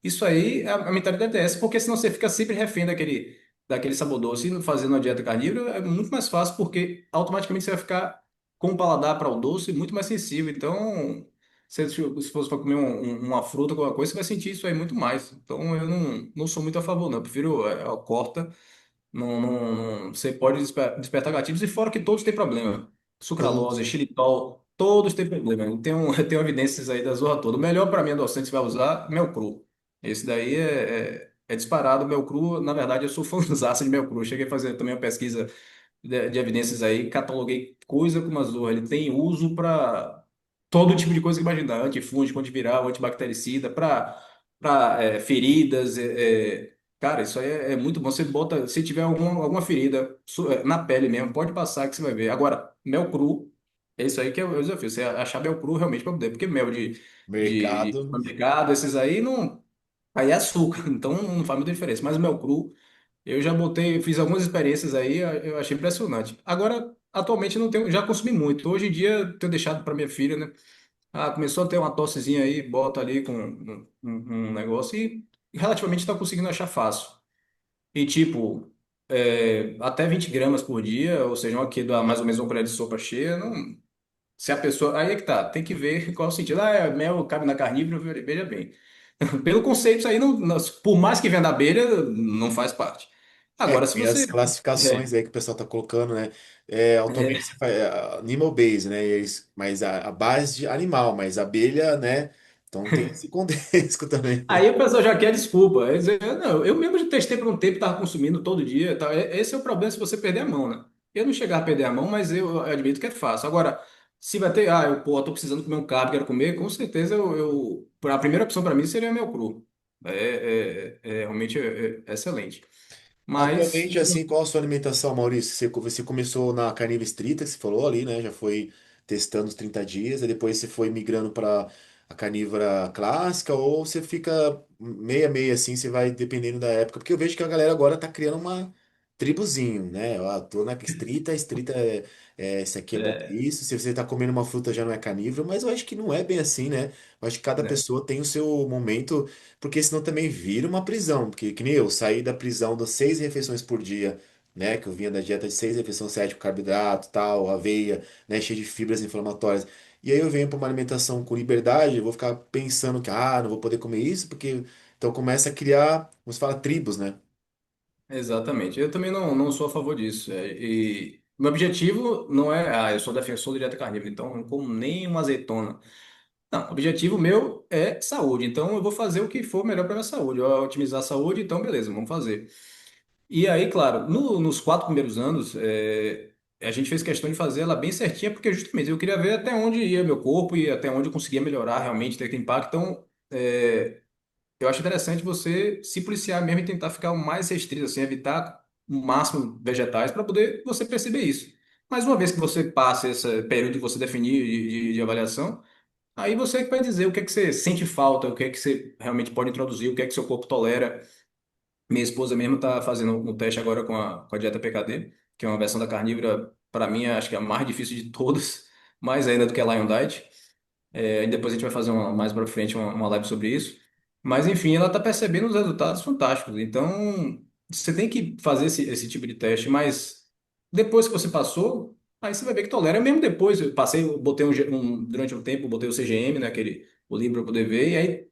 isso aí, a mentalidade é essa, porque senão você fica sempre refém daquele sabor doce. E fazendo uma dieta carnívora é muito mais fácil, porque automaticamente você vai ficar com o paladar para o doce muito mais sensível. Então, se fosse para comer uma fruta, alguma coisa, você vai sentir isso aí muito mais. Então, eu não sou muito a favor, não. Eu prefiro corta. Você pode despertar gatilhos, e fora que todos têm problema. Sucralose, Todos. xilitol, todos têm problema. Eu tenho, eu tenho evidências aí da zorra toda. O melhor para mim, adoçante, você vai usar mel cru. Esse daí é disparado. Mel cru, na verdade, eu sou fãzaço de mel cru. Eu cheguei a fazer também uma pesquisa de evidências aí, cataloguei coisa como a zorra. Ele tem uso para todo tipo de coisa que imaginar: antifúngico, antiviral, antibactericida, para feridas. Cara, isso aí é muito bom. Você bota, se tiver alguma ferida na pele mesmo, pode passar que você vai ver. Agora, mel cru, é isso aí que é o desafio. Você achar mel cru realmente para poder, porque mel de Mercado. supermercado, esses aí não. Aí é açúcar, então não faz muita diferença. Mas o mel cru. Eu já botei, fiz algumas experiências aí, eu achei impressionante. Agora, atualmente não tenho, já consumi muito. Hoje em dia, eu tenho deixado para minha filha, né? Ah, começou a ter uma tossezinha aí, bota ali com um negócio e relativamente está conseguindo achar fácil. E tipo, até 20 gramas por dia, ou seja, uma aqui dá mais ou menos uma colher de sopa cheia, não, se a pessoa. Aí é que tá, tem que ver qual é o sentido. Ah, mel cabe na carnívora, veja bem. Pelo conceito, isso aí, por mais que venha da abelha, não faz parte. É, Agora, se tem as você. classificações É, aí que o pessoal tá colocando, né? Atualmente é. você faz animal base, né? Mas a base de animal, mas abelha, né? Então tem esse contexto também. Aí o pessoal já quer desculpa. Aí dizer, não, eu mesmo já testei por um tempo, estava consumindo todo dia. Tá? Esse é o problema se você perder a mão, né? Eu não chegar a perder a mão, mas eu admito que é fácil. Agora, se vai ter, pô, tô precisando comer um carbo, quero comer, com certeza a primeira opção para mim seria meu cru. Realmente excelente. Mas Atualmente, assim, qual a sua alimentação, Maurício? Você começou na carnívora estrita, que você falou ali, né? Já foi testando os 30 dias, e depois você foi migrando para a carnívora clássica, ou você fica meia meia assim, você vai dependendo da época, porque eu vejo que a galera agora tá criando uma tribuzinho, né? Eu tô na estrita, esse aqui é bom pra é, isso, se você tá comendo uma fruta já não é carnívoro, mas eu acho que não é bem assim, né? Eu acho que cada né? pessoa tem o seu momento, porque senão também vira uma prisão. Porque, que nem eu, saí da prisão das 6 refeições por dia, né? Que eu vinha da dieta de 6 refeições, 7 com carboidrato, tal, aveia, né? Cheio de fibras inflamatórias. E aí eu venho para uma alimentação com liberdade, eu vou ficar pensando que, não vou poder comer isso, porque. Então começa a criar, como se fala, tribos, né? Exatamente. Eu também não sou a favor disso. E meu objetivo não é, eu sou defensor da dieta carnívora, então não como nem uma azeitona. Não, o objetivo meu é saúde, então eu vou fazer o que for melhor para minha saúde. Eu otimizar a saúde, então beleza, vamos fazer. E aí, claro, nos 4 primeiros anos, a gente fez questão de fazer ela bem certinha, porque justamente eu queria ver até onde ia meu corpo e até onde eu conseguia melhorar realmente, ter impacto. Então, eu acho interessante você se policiar mesmo e tentar ficar o mais restrito, assim, evitar o máximo vegetais para poder você perceber isso. Mas uma vez que você passa esse período que você definir de avaliação, aí você que vai dizer o que é que você sente falta, o que é que você realmente pode introduzir, o que é que seu corpo tolera. Minha esposa mesmo está fazendo um teste agora com a dieta PKD, que é uma versão da carnívora, para mim, acho que é a mais difícil de todas, mais ainda do que a Lion Diet. E depois a gente vai fazer mais para frente uma live sobre isso. Mas enfim, ela está percebendo os resultados fantásticos. Então, você tem que fazer esse tipo de teste, mas depois que você passou, aí você vai ver que tolera. Mesmo depois, eu passei, eu botei durante um tempo, eu botei o CGM, né, o livro para poder ver, e aí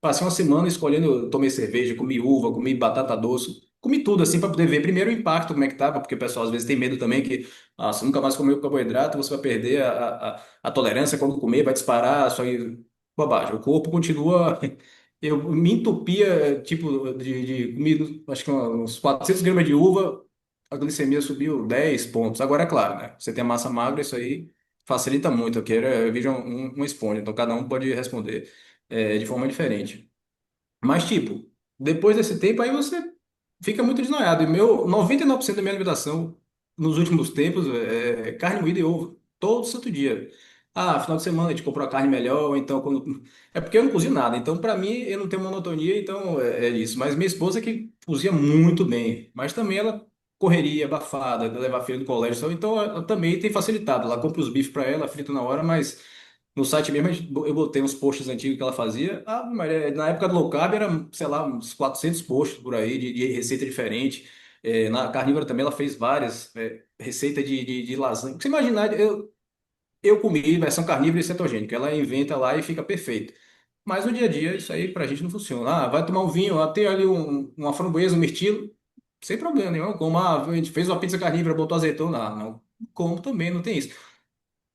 passei uma semana escolhendo, tomei cerveja, comi uva, comi batata doce, comi tudo assim para poder ver primeiro o impacto, como é que tava, porque o pessoal às vezes tem medo também que você nunca mais comeu carboidrato, você vai perder a tolerância quando comer, vai disparar, só que bobagem. O corpo continua. Eu me entupia, tipo, comi, acho que uns 400 gramas de uva, a glicemia subiu 10 pontos. Agora, é claro, né? Você tem a massa magra, isso aí. facilita muito. Eu vejo um esponja, então cada um pode responder de forma diferente. Mas, tipo, depois desse tempo, aí você fica muito desnoiado. E meu 99% da minha alimentação nos últimos tempos é carne moída e ovo, todo santo dia. Ah, final de semana a gente comprou a carne melhor, ou então quando. É porque eu não cozinho nada, então pra mim eu não tenho monotonia, então é isso. Mas minha esposa que cozinha muito bem, mas também ela correria, abafada, levar filho no colégio, então ela também tem facilitado. Ela compra os bifes pra ela, frita na hora, mas. No site mesmo eu botei uns posts antigos que ela fazia. Ah, mas na época do low carb era, sei lá, uns 400 posts por aí de receita diferente. Na carnívora também ela fez várias receitas de lasanha. Você imaginar, eu comi versão carnívora e cetogênica. Ela inventa lá e fica perfeito. Mas no dia a dia isso aí pra gente não funciona. Ah, vai tomar um vinho, tem ali uma framboesa, um mirtilo, sem problema nenhum. Como a gente fez uma pizza carnívora, botou azeitona, não como também, não tem isso.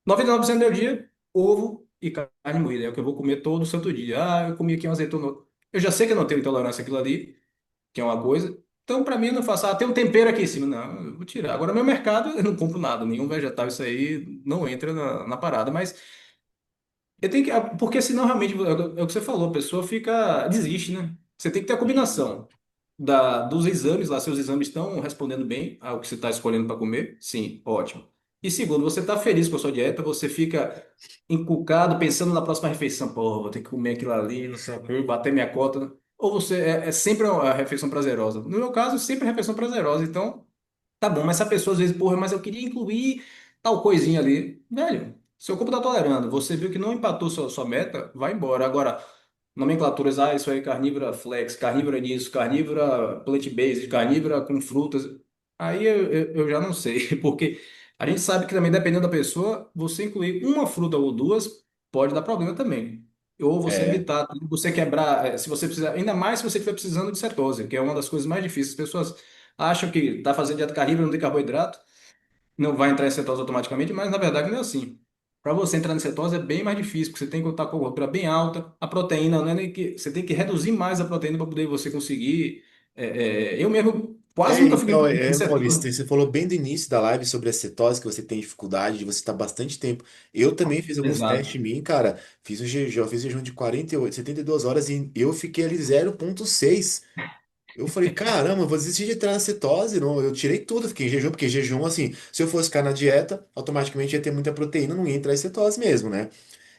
99% do meu dia, ovo e carne moída. É o que eu vou comer todo santo dia. Ah, eu comi aqui um azeitona. Eu já sei que eu não tenho intolerância àquilo ali, que é uma coisa. Então, para mim, eu não faço. Ah, tem um tempero aqui em cima. Não, eu vou tirar. Agora, no meu mercado, eu não compro nada. Nenhum vegetal, isso aí não entra na parada. Mas eu tenho que. Porque senão, realmente, é o que você falou, a pessoa fica. Desiste, né? Você tem que ter a combinação dos exames lá, seus exames estão respondendo bem ao que você está escolhendo para comer? Sim, ótimo. E segundo, você está feliz com a sua dieta, você fica encucado pensando na próxima refeição, pô, vou ter que comer aquilo ali, não sei o quê, bater minha cota. Ou você é sempre uma refeição prazerosa. No meu caso, sempre refeição prazerosa. Então, tá bom, mas essa pessoa às vezes, porra, mas eu queria incluir tal coisinha ali. Velho, seu corpo tá tolerando, você viu que não empatou sua meta, vai embora. Agora, nomenclaturas, isso aí, carnívora flex, carnívora disso, carnívora plant-based, carnívora com frutas. Aí eu já não sei, porque a gente sabe que também, dependendo da pessoa, você incluir uma fruta ou duas pode dar problema também. Ou você É, evitar, você quebrar, se você precisar, ainda mais se você estiver precisando de cetose, que é uma das coisas mais difíceis. As pessoas acham que está fazendo dieta carnívora, não tem carboidrato, não vai entrar em cetose automaticamente, mas na verdade não é assim. Para você entrar em cetose é bem mais difícil, porque você tem que estar com a gordura bem alta, a proteína, não é nem que você tem que reduzir mais a proteína para poder você conseguir. Eu mesmo quase nunca fiquei em Maurício, cetose. você falou bem do início da live sobre a cetose, que você tem dificuldade, de você estar bastante tempo. Eu também fiz alguns testes Exato, em mim, cara. Fiz o jejum, fiz jejum de 48, 72 horas e eu fiquei ali 0,6. Eu falei, caramba, eu vou desistir de entrar na cetose. Não, eu tirei tudo, fiquei em jejum, porque jejum, assim, se eu fosse ficar na dieta, automaticamente ia ter muita proteína, não ia entrar em cetose mesmo, né?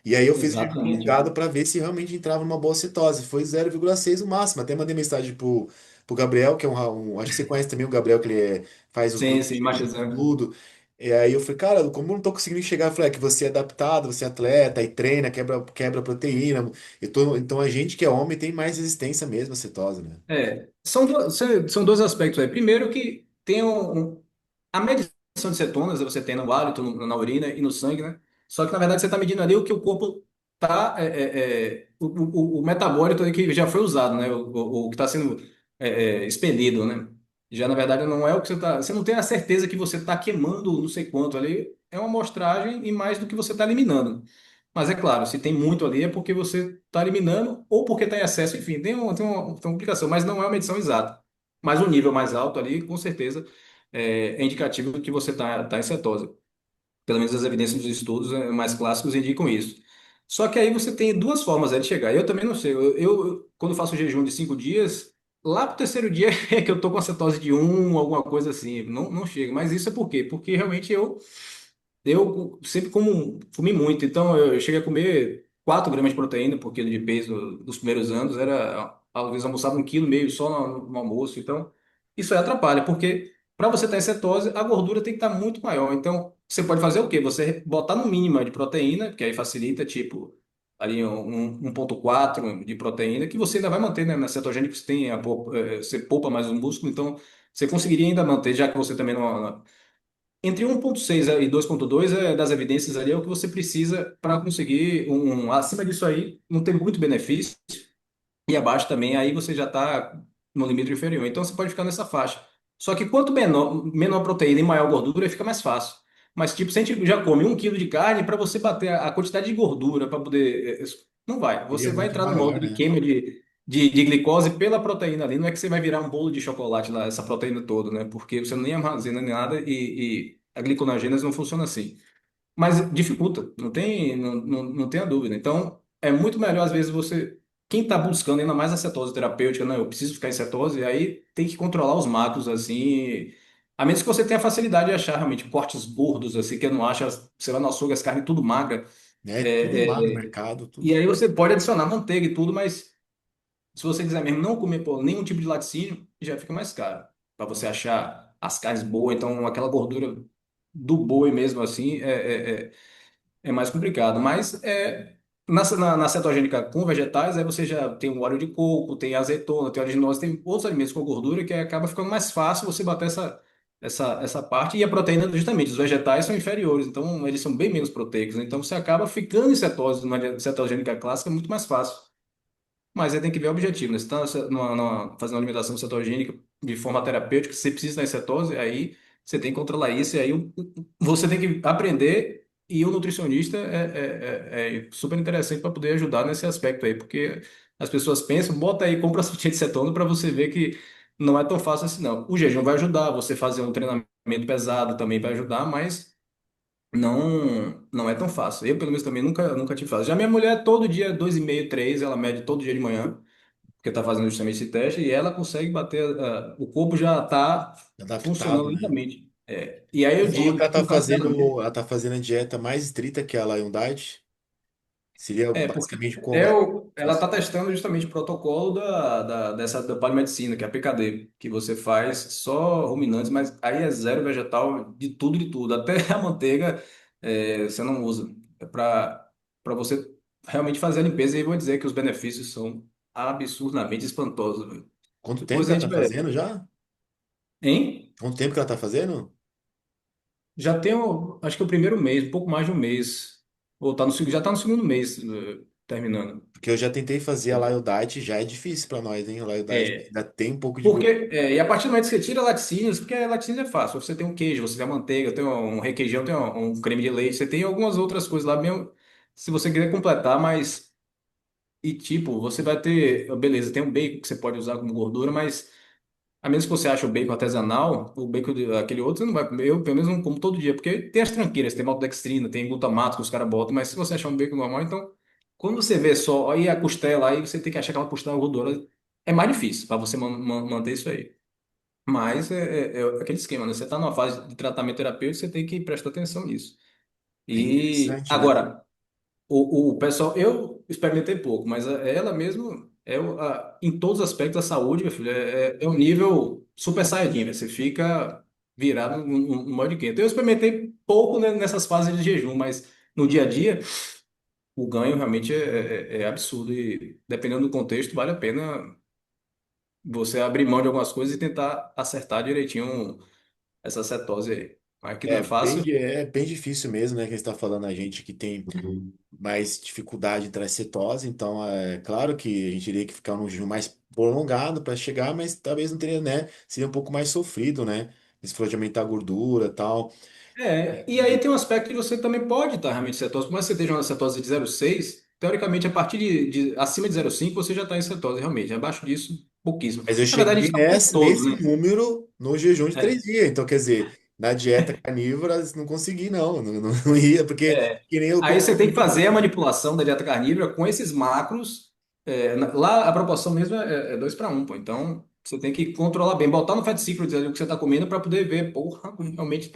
E aí eu fiz jejum exatamente. prolongado para ver se realmente entrava numa boa cetose. Foi 0,6 o máximo. Até mandei mensagem pro Gabriel, que é acho que você conhece também o Gabriel, que faz os Sim, grupos sim, de jejum, machizando. tudo. E aí eu falei, cara, como eu não tô conseguindo chegar, eu falei, é que você é adaptado, você é atleta, e treina, quebra proteína. Então a gente que é homem tem mais resistência mesmo à cetose, né? São dois aspectos aí. Primeiro que tem a medição de cetonas você tem no hálito, na urina e no sangue, né? Só que na verdade você está medindo ali o que o corpo tá, o metabólito ali que já foi usado, né? O que está sendo expelido, né? Já na verdade não é o que você não tem a certeza que você está queimando não sei quanto ali, é uma amostragem e mais do que você está eliminando. Mas é claro, se tem muito ali é porque você está eliminando ou porque está em excesso, enfim, tem uma complicação, mas não é uma medição exata. Mas o nível mais alto ali, com certeza, é indicativo de que você está em cetose. Pelo menos as evidências dos estudos mais clássicos indicam isso. Só que aí você tem duas formas de chegar. Eu também não sei. Quando faço jejum de 5 dias, lá pro terceiro dia é que eu tô com a cetose de um, alguma coisa assim. Não, não chega. Mas isso é por quê? Porque realmente eu sempre comi muito, então eu cheguei a comer 4 gramas de proteína por quilo de peso nos primeiros anos, às vezes almoçava 1,5 kg só no almoço, então isso aí atrapalha, porque para você estar em cetose, a gordura tem que estar muito maior, então você pode fazer o quê? Você botar no mínimo de proteína, que aí facilita, tipo, ali 1,4 de proteína, que você ainda vai manter, né, na cetogênica você tem você poupa mais o músculo, então você conseguiria ainda manter, já que você também não entre 1,6 e 2,2 das evidências ali é o que você precisa para conseguir acima disso aí não tem muito benefício e abaixo também aí você já está no limite inferior. Então você pode ficar nessa faixa. Só que quanto menor proteína e maior gordura, fica mais fácil. Mas tipo, se a gente já come 1 kg de carne, para você bater a quantidade de gordura para poder. Não vai. Seria Você vai muito entrar no modo maior, de né? queima de glicose pela proteína ali. Não é que você vai virar um bolo de chocolate lá, essa proteína toda, né? Porque você nem armazena nem nada e a glicogenase não funciona assim. mas dificulta, não tenha dúvida. Então, é muito melhor, às vezes, quem está buscando ainda mais a cetose terapêutica, não, eu preciso ficar em cetose, aí tem que controlar os macros, assim, a menos que você tenha facilidade de achar realmente cortes gordos, assim, que não acha, você vai no açougue, as carnes tudo magra, Né? Tudo lá no é, mercado, e tudo. aí você pode adicionar manteiga e tudo, mas se você quiser mesmo não comer pô, nenhum tipo de laticínio, já fica mais caro. Para você achar as carnes boas, então aquela gordura do boi mesmo assim é mais complicado. Mas na cetogênica com vegetais, aí você já tem o óleo de coco, tem azeitona, tem oleaginosa, tem outros alimentos com gordura que acaba ficando mais fácil você bater essa parte. E a proteína, justamente, os vegetais são inferiores, então eles são bem menos proteicos. Então você acaba ficando em cetose, na cetogênica clássica, muito mais fácil. Mas aí tem que ver o objetivo, né? Se está fazendo uma alimentação cetogênica de forma terapêutica, você precisa estar em cetose, aí você tem que controlar isso, e aí você tem que aprender, e o nutricionista é super interessante para poder ajudar nesse aspecto aí, porque as pessoas pensam, bota aí, compra a sutiã de cetona para você ver que não é tão fácil assim, não. O jejum vai ajudar, você fazer um treinamento pesado também vai ajudar, mas não é tão fácil. Eu, pelo menos, também nunca tive fácil. Já minha mulher, todo dia, 2,5, 3, ela mede todo dia de manhã, porque está fazendo justamente esse teste, e ela consegue bater, o corpo já está funcionando Adaptado, né? lindamente. E aí Você eu falou que digo, no caso dela mesmo, ela tá fazendo a dieta mais estrita que ela é um diet. Seria porque basicamente como ela está funciona. testando justamente o protocolo da palimedicina, que é a PKD, que você faz só ruminantes, mas aí é zero vegetal de tudo, até a manteiga você não usa. É para você realmente fazer a limpeza, e eu vou dizer que os benefícios são absurdamente espantosos, velho. Quanto tempo Depois que a ela gente tá vai. fazendo já? Hein? Quanto tempo que ela tá fazendo? Já tenho, acho que o primeiro mês, um pouco mais de um mês. Ou tá já tá no segundo mês, terminando. Porque eu já tentei fazer a Lio Diet, já é difícil pra nós, hein? A Lio Diet É, ainda tem um pouco de porque, gordura. e a partir do momento que você tira laticínios, porque laticínios é fácil, você tem um queijo, você tem a manteiga, tem um requeijão, tem um creme de leite, você tem algumas outras coisas lá mesmo, se você quiser completar, mas, e tipo, você vai ter, beleza, tem um bacon que você pode usar como gordura, mas a menos que você ache o bacon artesanal, o bacon aquele outro, você não vai comer. Eu, pelo menos, não como todo dia, porque tem as tranqueiras, tem maltodextrina, tem glutamato que os caras botam, mas se você achar um bacon normal, então, quando você vê só aí a costela, aí você tem que achar aquela costela gordurosa, é mais difícil para você manter isso aí. Mas é aquele esquema, né? Você está numa fase de tratamento terapêutico, você tem que prestar atenção nisso. Bem E interessante, né? agora, o pessoal, eu experimentei pouco, mas ela mesmo em todos os aspectos da saúde, meu filho, é um nível super saiyajin, né? Você fica virado no modo de quente. Eu experimentei pouco, né, nessas fases de jejum, mas no dia a dia o ganho realmente é absurdo e dependendo do contexto vale a pena você abrir mão de algumas coisas e tentar acertar direitinho essa cetose aí. Mas que não é fácil. É bem difícil mesmo, né? Que está falando a gente que tem mais dificuldade em cetose, então é claro que a gente teria que ficar num jejum mais prolongado para chegar, mas talvez não teria, né? Seria um pouco mais sofrido, né? Esse falou de aumentar a gordura e tal. E aí tem um aspecto que você também pode estar realmente em cetose, por mais que você esteja uma cetose de 0,6, teoricamente, a partir acima de 0,5 você já está em cetose, realmente. Abaixo disso, pouquíssimo. Mas eu Na verdade, a cheguei gente está o tempo todo, nesse né? número no jejum de três É, dias. Então, quer dizer, na dieta carnívora não consegui, não ia, porque que nem o Aí pessoal você tem que fazer a manipulação da dieta carnívora com esses macros. Lá a proporção mesmo é 2 para um, pô. Então você tem que controlar bem, botar no Fat Secret ali o que você está comendo para poder ver, porra, realmente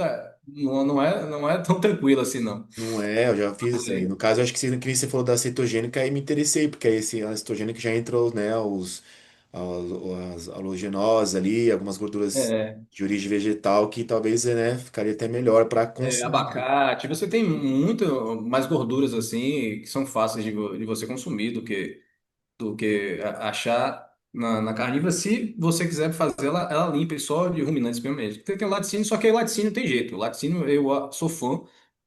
não é tão tranquilo assim, não. não é, eu já fiz assim. No caso, eu acho que que nem você falou da cetogênica, aí me interessei, porque aí a cetogênica já entrou, né, as halogenoses ali, algumas gorduras É, de origem vegetal que talvez, né, ficaria até melhor para consumir. abacate, você tem muito mais gorduras assim que são fáceis de você consumir do que achar na carnívora, se você quiser fazer ela limpa e só de ruminantes mesmo. Tem o laticínio, só que o laticínio tem jeito. O laticínio eu sou fã,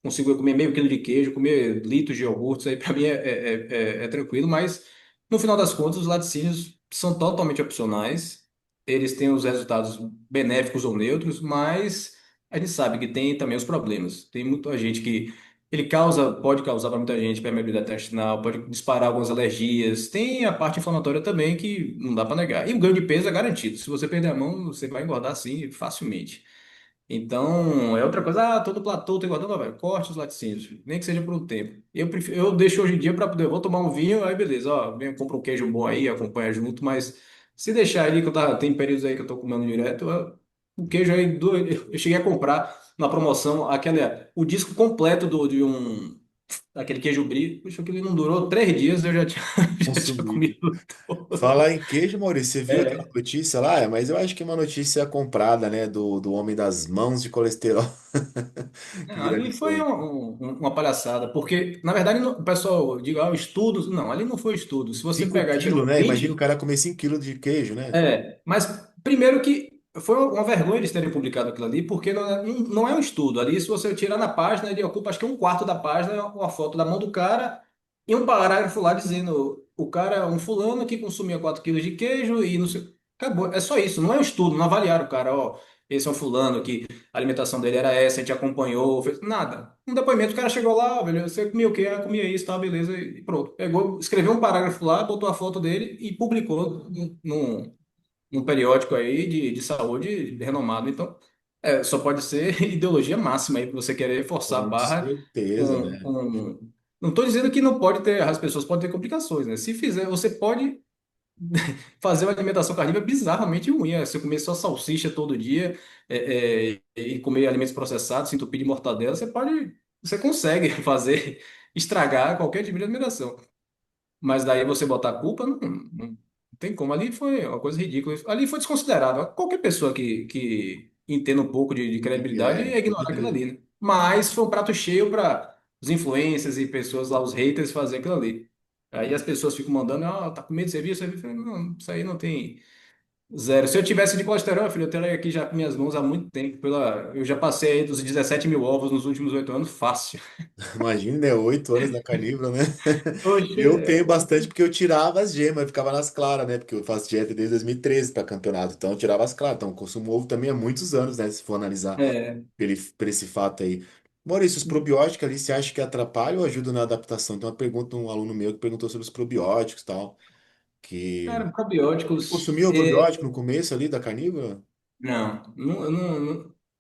consigo comer meio quilo de queijo, comer litros de iogurte, isso aí para mim é tranquilo, mas no final das contas os laticínios são totalmente opcionais, eles têm os resultados benéficos ou neutros, mas a gente sabe que tem também os problemas. Tem muita gente que pode causar para muita gente permeabilidade intestinal, pode disparar algumas alergias. Tem a parte inflamatória também que não dá para negar. E o ganho de peso é garantido. Se você perder a mão, você vai engordar assim facilmente. Então, é outra coisa, todo platô tem gordura, não, velho, corte os laticínios, nem que seja por um tempo. Eu deixo hoje em dia para poder, vou tomar um vinho, aí beleza, ó, venho, compro um queijo bom aí, acompanha junto, mas se deixar ali, tem períodos aí que eu tô comendo direto, o queijo aí, eu cheguei a comprar na promoção, o disco completo daquele queijo brie, puxa, aquele não durou 3 dias, eu já tinha, já tinha Consumido. comido todo. Falar em queijo, Maurício, você viu aquela É, notícia lá? Mas eu acho que é uma notícia comprada, né? Do homem das mãos de colesterol que não, ali viralizou foi aí. uma palhaçada, porque, na verdade, o pessoal diga, estudos. Não, ali não foi estudo. Se você 5 pegar e tiver quilos, um né? Imagina o print, cara comer 5 quilos de queijo, né? mas primeiro que foi uma vergonha eles terem publicado aquilo ali, porque não é um estudo. Ali, se você tirar na página, ele ocupa acho que um quarto da página, uma foto da mão do cara e um parágrafo lá dizendo o cara, um fulano que consumia 4 quilos de queijo e não sei. Acabou. É só isso, não é um estudo, não avaliaram o cara, ó. Esse é um fulano que a alimentação dele era essa, a gente acompanhou, fez nada. Um depoimento, o cara chegou lá, velho, você comia o quê? Ah, comia isso, tá, beleza, e pronto. Pegou, escreveu um parágrafo lá, botou a foto dele e publicou num periódico aí de saúde renomado. Então, só pode ser ideologia máxima aí para você querer forçar a Com barra certeza, com, né? com... Não estou dizendo que não pode ter, as pessoas podem ter complicações, né? Se fizer, você pode fazer uma alimentação carnívora bizarramente ruim. Você comer só salsicha todo dia e comer alimentos processados, se entupir de mortadela, você consegue fazer, estragar qualquer tipo de alimentação. Mas daí você botar a culpa, não tem como. Ali foi uma coisa ridícula. Ali foi desconsiderado. Qualquer pessoa que entenda um pouco de credibilidade ia Com ignorar aquilo certeza. ali, né? Mas foi um prato cheio para os influencers e pessoas lá, os haters, fazer aquilo ali. Aí as pessoas ficam mandando, tá com medo de serviço? Eu falei, não, isso aí não tem zero. Se eu tivesse de colesterol, filho, eu teria aqui já com minhas mãos há muito tempo. Eu já passei aí dos 17 mil ovos nos últimos 8 anos, fácil. Imagina, né? 8 anos na carnívora, né? Oxe, Eu tenho bastante porque eu tirava as gemas, eu ficava nas claras, né? Porque eu faço dieta desde 2013 para campeonato, então eu tirava as claras. Então, eu consumo ovo também há muitos anos, né? Se for analisar é, por esse fato aí. Maurício, os probióticos ali, você acha que atrapalham ou ajudam na adaptação? Então, uma pergunta, um aluno meu que perguntou sobre os probióticos e tal, que cara, probióticos. consumia o probiótico no começo ali da carnívora? Eu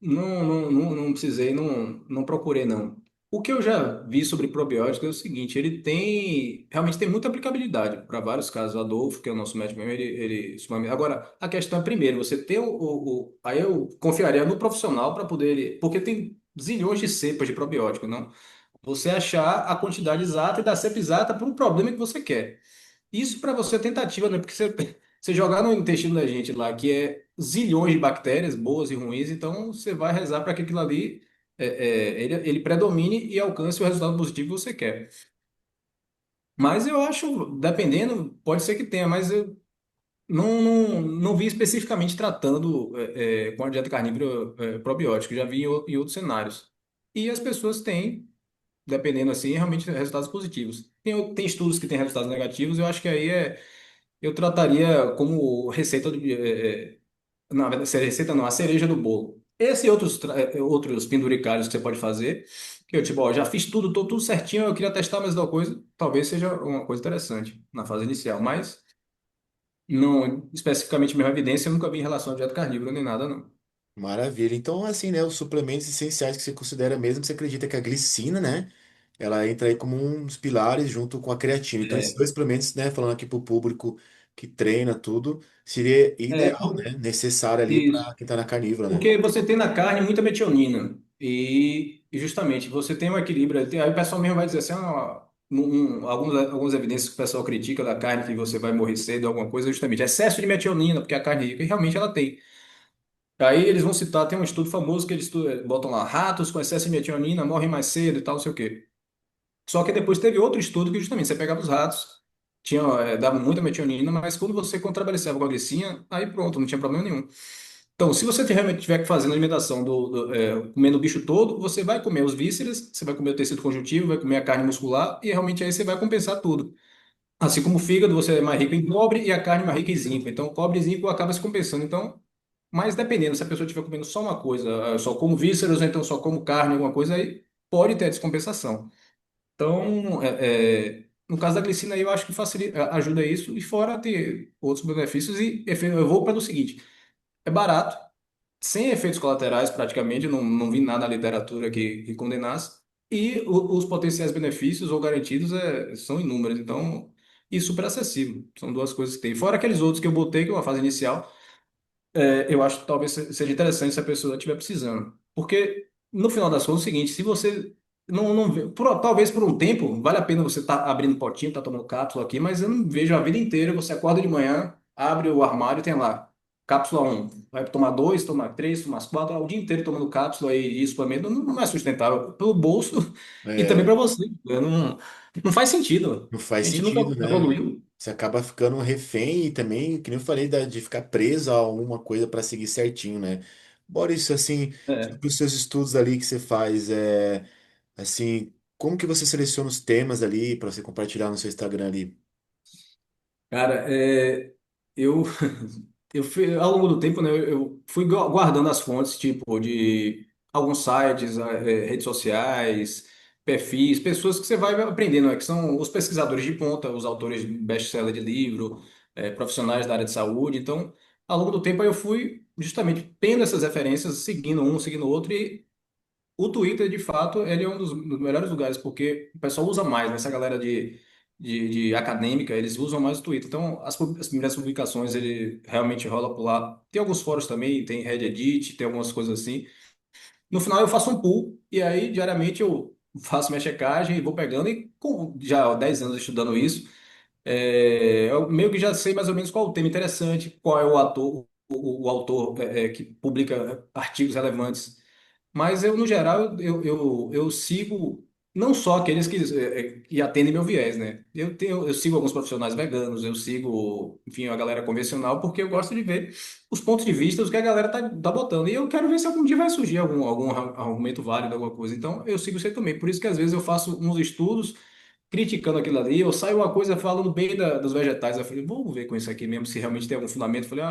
não precisei, não procurei, não. O que eu já vi sobre probiótico é o seguinte, realmente tem muita aplicabilidade para vários casos. O Adolfo, que é o nosso médico mesmo, agora, a questão é, primeiro, você ter aí eu confiaria no profissional para poder, porque tem zilhões de cepas de probiótico, não? Você achar a quantidade exata e da cepa exata para o problema que você quer. Isso para você é tentativa, né? Porque você jogar no intestino da gente lá, que é zilhões de bactérias, boas e ruins, então você vai rezar para que aquilo ali ele predomine e alcance o resultado positivo que você quer. Mas eu acho, dependendo, pode ser que tenha, mas eu não vi especificamente tratando com a dieta carnívora probiótica, já vi em outros cenários. E as pessoas têm, dependendo assim, realmente resultados positivos. Tem estudos que têm resultados negativos, eu acho que aí eu trataria como receita na verdade, receita não, a cereja do bolo. Esse e outros penduricalhos que você pode fazer, que eu, tipo, ó, já fiz tudo, tô tudo certinho, eu queria testar mais uma coisa, talvez seja uma coisa interessante na fase inicial, mas não, especificamente mesmo evidência, eu nunca vi em relação à dieta carnívora nem nada, não. Maravilha. Então, assim, né, os suplementos essenciais que você considera mesmo, você acredita que a glicina, né, ela entra aí como um dos pilares junto com a creatina. Então, esses É, dois suplementos, né, falando aqui para o público que treina tudo, seria é, ideal, né, necessário ali isso. para quem está na carnívora, né? Porque você tem na carne muita metionina. E justamente você tem um equilíbrio. Aí o pessoal mesmo vai dizer assim: algumas evidências que o pessoal critica da carne que você vai morrer cedo, alguma coisa, justamente excesso de metionina, porque a carne é rica, e realmente ela tem. Aí eles vão citar, tem um estudo famoso que botam lá: ratos com excesso de metionina morrem mais cedo e tal, não sei o quê. Só que depois teve outro estudo que justamente você pegava os ratos, dava muita metionina, mas quando você contrabalanceava com a glicinha, aí pronto, não tinha problema nenhum. Então, se você realmente tiver que fazer a alimentação comendo o bicho todo, você vai comer os vísceras, você vai comer o tecido conjuntivo, vai comer a carne muscular e realmente aí você vai compensar tudo. Assim como o fígado, você é mais rico em cobre e a carne é mais rica em zinco. Então, o cobre e zinco acaba se compensando. Então, mas dependendo, se a pessoa estiver comendo só uma coisa, só como vísceras ou então só como carne, alguma coisa, aí pode ter descompensação. Então, no caso da glicina, aí eu acho que ajuda isso e fora ter outros benefícios. Eu vou para o seguinte: é barato. sem efeitos colaterais praticamente, não vi nada na literatura que condenasse, e os potenciais benefícios ou garantidos são inúmeros, então, e super acessível, são duas coisas que tem. Fora aqueles outros que eu botei, que é uma fase inicial, eu acho que talvez seja interessante se a pessoa estiver precisando. Porque, no final das contas, é o seguinte, se você não vê, talvez por um tempo, vale a pena você estar abrindo potinho, tá tomando cápsula aqui, mas eu não vejo a vida inteira, você acorda de manhã, abre o armário e tem lá, cápsula um vai tomar 2, tomar 3, tomar 4, o dia inteiro tomando cápsula e suplemento, não é sustentável pelo bolso e também É, para você. Não faz sentido. não A faz gente nunca sentido, né? evoluiu. Você acaba ficando um refém e também, que nem eu falei, de ficar preso a uma coisa para seguir certinho, né? Bora isso assim, É. sobre os seus estudos ali que você faz, assim, como que você seleciona os temas ali para você compartilhar no seu Instagram ali? Cara, eu, ao longo do tempo, né, eu fui guardando as fontes, tipo, de alguns sites, redes sociais, perfis, pessoas que você vai aprendendo, né, que são os pesquisadores de ponta, os autores de best-seller de livro, profissionais da área de saúde. Então, ao longo do tempo, eu fui justamente tendo essas referências, seguindo um, seguindo o outro, e o Twitter, de fato, ele é um dos melhores lugares, porque o pessoal usa mais, né? Essa galera de acadêmica, eles usam mais o Twitter. Então, as primeiras publicações, ele realmente rola por lá. Tem alguns fóruns também, tem Reddit, tem algumas coisas assim. No final, eu faço um pool, e aí, diariamente, eu faço minha checagem e vou pegando. E com já há 10 anos estudando isso, eu meio que já sei mais ou menos qual o tema interessante, qual é o ator, o autor que publica artigos relevantes. Mas eu, no geral, eu sigo não só aqueles que atendem meu viés, né? Eu sigo alguns profissionais veganos, eu sigo, enfim, a galera convencional, porque eu gosto de ver os pontos de vista, os que a galera tá botando. E eu quero ver se algum dia vai surgir algum argumento válido, alguma coisa. Então, eu sigo isso aí também. Por isso que às vezes eu faço uns estudos criticando aquilo ali, eu saio uma coisa falando bem dos vegetais. Eu falei, vamos ver com isso aqui mesmo, se realmente tem algum fundamento. Eu falei,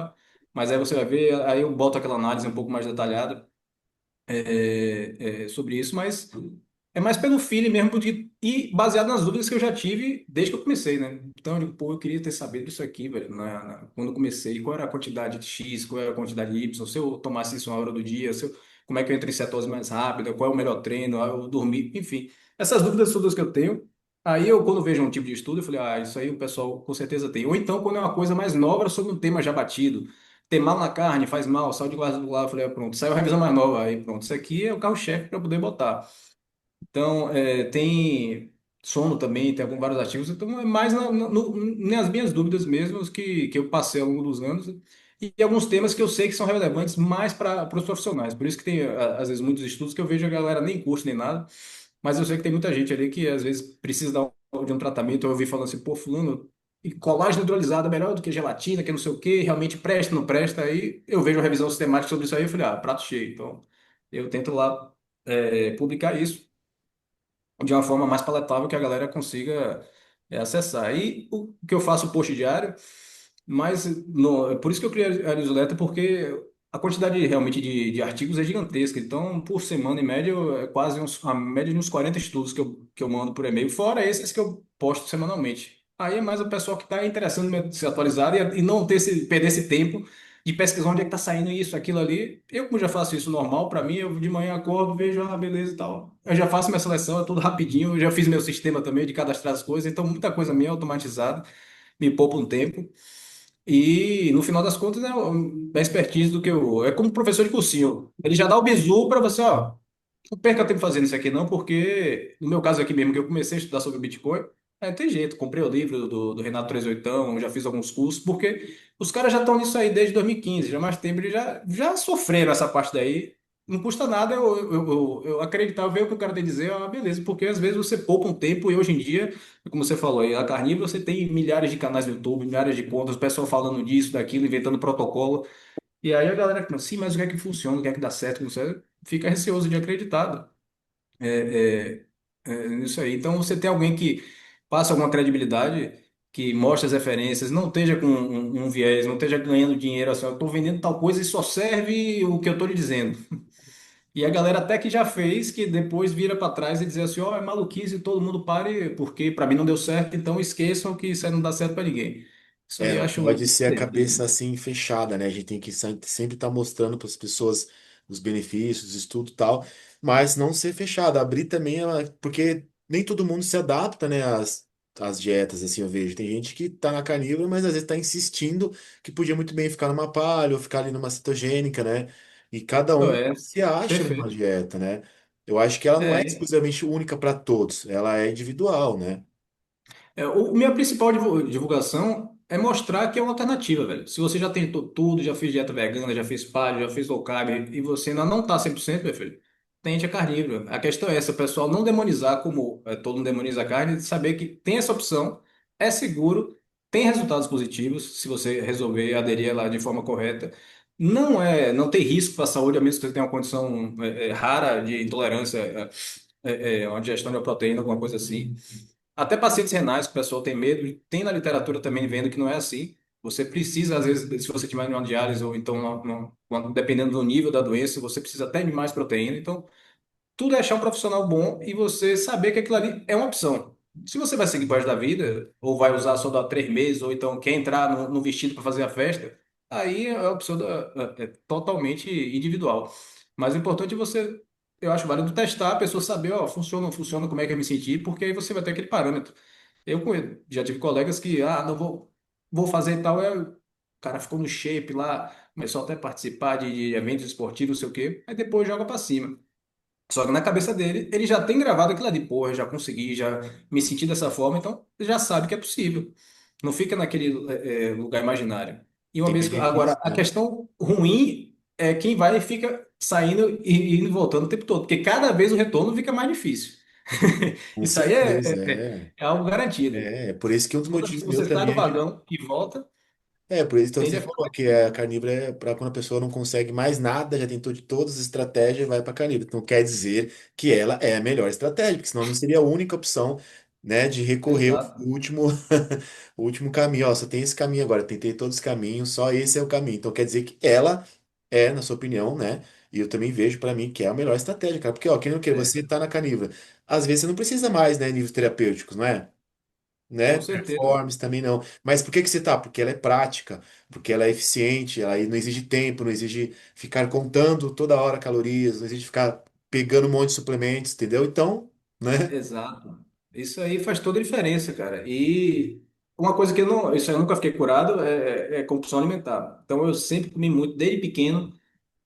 mas aí você vai ver, aí eu boto aquela análise um pouco mais detalhada sobre isso, mas é mais pelo feeling mesmo e baseado nas dúvidas que eu já tive desde que eu comecei, né? Então, eu digo, pô, eu queria ter sabido disso aqui, velho, quando eu comecei, qual era a quantidade de X, qual era a quantidade de Y, se eu tomasse isso uma hora do dia, como é que eu entro em cetose mais rápido, qual é o melhor treino, eu dormir, enfim, essas dúvidas todas que eu tenho. Aí eu, quando vejo um tipo de estudo, eu falei, isso aí o pessoal com certeza tem. Ou então, quando é uma coisa mais nova sobre um tema já batido. Tem mal na carne, faz mal, sal de guarda. Eu falei, pronto, saiu a revisão mais nova. Aí pronto, isso aqui é o carro-chefe para poder botar. Então, tem sono também, tem alguns vários artigos. Então, é mais nas minhas dúvidas mesmo que eu passei ao longo dos anos. E alguns temas que eu sei que são relevantes mais para os profissionais. Por isso que tem, às vezes, muitos estudos que eu vejo a galera nem curte nem nada. Mas eu sei que tem muita gente ali que, às vezes, precisa de um tratamento. Eu ouvi falando assim, pô, fulano, e colágeno hidrolisado é melhor do que gelatina, que não sei o quê, realmente presta, não presta. Aí eu vejo a revisão sistemática sobre isso aí, eu falei, prato cheio. Então, eu tento lá publicar isso de uma forma mais palatável que a galera consiga acessar. E o que eu faço post diário, mas por isso que eu criei a newsletter, porque a quantidade realmente de artigos é gigantesca. Então, por semana, em média, é quase a média de uns 40 estudos que eu mando por e-mail, fora esses que eu posto semanalmente. Aí é mais o pessoal que está interessado em se atualizar e não perder esse tempo de pesquisar onde é que está saindo isso, aquilo ali. Eu, como já faço isso normal, para mim, eu de manhã acordo, vejo, beleza e tal. Eu já faço minha seleção, é tudo rapidinho. Eu já fiz meu sistema também de cadastrar as coisas, então muita coisa minha é automatizada, me poupa um tempo. E no final das contas, é expertise do que eu. É como professor de cursinho. Ele já dá o bizu para você, ó. Não perca tempo fazendo isso aqui, não, porque no meu caso aqui mesmo, que eu comecei a estudar sobre Bitcoin, tem jeito. Comprei o livro do Renato 38, já fiz alguns cursos, porque os caras já estão nisso aí desde 2015, já há mais tempo, eles já sofreram essa parte daí. Não custa nada eu acreditar, ver o que o cara tem a dizer, beleza, porque às vezes você poupa um tempo e hoje em dia, como você falou aí, a Carnívoro você tem milhares de canais no YouTube, milhares de contas, o pessoal falando disso, daquilo, inventando protocolo. E aí a galera fala, sim, mas o que é que funciona, o que é que dá certo, não sei, fica receoso de acreditar nisso aí. Então você tem alguém que passa alguma credibilidade, que mostra as referências, não esteja com um viés, não esteja ganhando dinheiro assim, eu estou vendendo tal coisa e só serve o que eu estou lhe dizendo. E a galera até que já fez, que depois vira para trás e diz assim, é maluquice, todo mundo pare, porque para mim não deu certo, então esqueçam que isso aí não dá certo para ninguém. Isso É, aí eu não acho pode ser a cabeça terrível. assim fechada, né? A gente tem que sempre estar mostrando para as pessoas os benefícios, estudo e tal, mas não ser fechado, abrir também, porque nem todo mundo se adapta, né, às dietas, assim, eu vejo. Tem gente que tá na carnívora, mas às vezes tá insistindo que podia muito bem ficar numa paleo ou ficar ali numa cetogênica, né? E cada Não, um é se acha numa perfeito. dieta, né? Eu acho que ela não é É, exclusivamente única para todos, ela é individual, né? minha principal divulgação é mostrar que é uma alternativa, velho. Se você já tentou tudo, já fez dieta vegana, já fez paleo, já fez low carb e você ainda não tá 100%, meu filho, tente a carnívora. A questão é essa, o pessoal não demonizar como todo mundo demoniza a carne, saber que tem essa opção, é seguro, tem resultados positivos se você resolver aderir lá de forma correta. Não tem risco para a saúde, a menos que você tenha uma condição rara de intolerância, uma digestão de uma proteína, alguma coisa assim. Até pacientes renais, que o pessoal tem medo, e tem na literatura também vendo que não é assim. Você precisa, às vezes, se você tiver uma diálise ou então, dependendo do nível da doença, você precisa até de mais proteína. Então, tudo é achar um profissional bom e você saber que aquilo ali é uma opção. Se você vai seguir pro resto da vida, ou vai usar só dá 3 meses, ou então quer entrar no vestido para fazer a festa, aí é a opção é totalmente individual. Mas o importante é você, eu acho válido testar, a pessoa saber, ó, funciona, não funciona, como é que eu me sentir, porque aí você vai ter aquele parâmetro. Já tive colegas que, não vou fazer e tal, o cara ficou no shape lá, começou até a participar de eventos esportivos, não sei o quê, aí depois joga para cima. Só que na cabeça dele, ele já tem gravado aquilo ali, porra, já consegui, já me senti dessa forma, então ele já sabe que é possível. Não fica naquele lugar imaginário. E uma Tem vez que. Agora, benefício, a né? questão ruim é quem vai e fica saindo e indo e voltando o tempo todo, porque cada vez o retorno fica mais difícil. Com Isso aí certeza, é. é algo garantido. É por isso que um dos Toda vez motivos que meu você sai do também é de. vagão e volta, É, por isso então tende você a ficar falou mais que a difícil. carnívora é para quando a pessoa não consegue mais nada, já tentou de todas as estratégias, vai para carnívora. Então quer dizer que ela é a melhor estratégia, porque senão não seria a única opção, né, de recorrer ao Exato. último, o último caminho. Ó, só tem esse caminho agora, tentei todos os caminhos, só esse é o caminho. Então quer dizer que ela é, na sua opinião, né? E eu também vejo para mim que é a melhor estratégia, cara. Porque, ó, quem não quer, É, você tá na carnívora. Às vezes você não precisa mais, né, níveis terapêuticos, não é? Né? com certeza. Performance também não. Mas por que que você tá? Porque ela é prática, porque ela é eficiente, ela não exige tempo, não exige ficar contando toda hora calorias, não exige ficar pegando um monte de suplementos, entendeu? Então, né? Exato. Isso aí faz toda a diferença, cara. E uma coisa que eu não, isso aí eu nunca fiquei curado é compulsão alimentar. Então eu sempre comi muito desde pequeno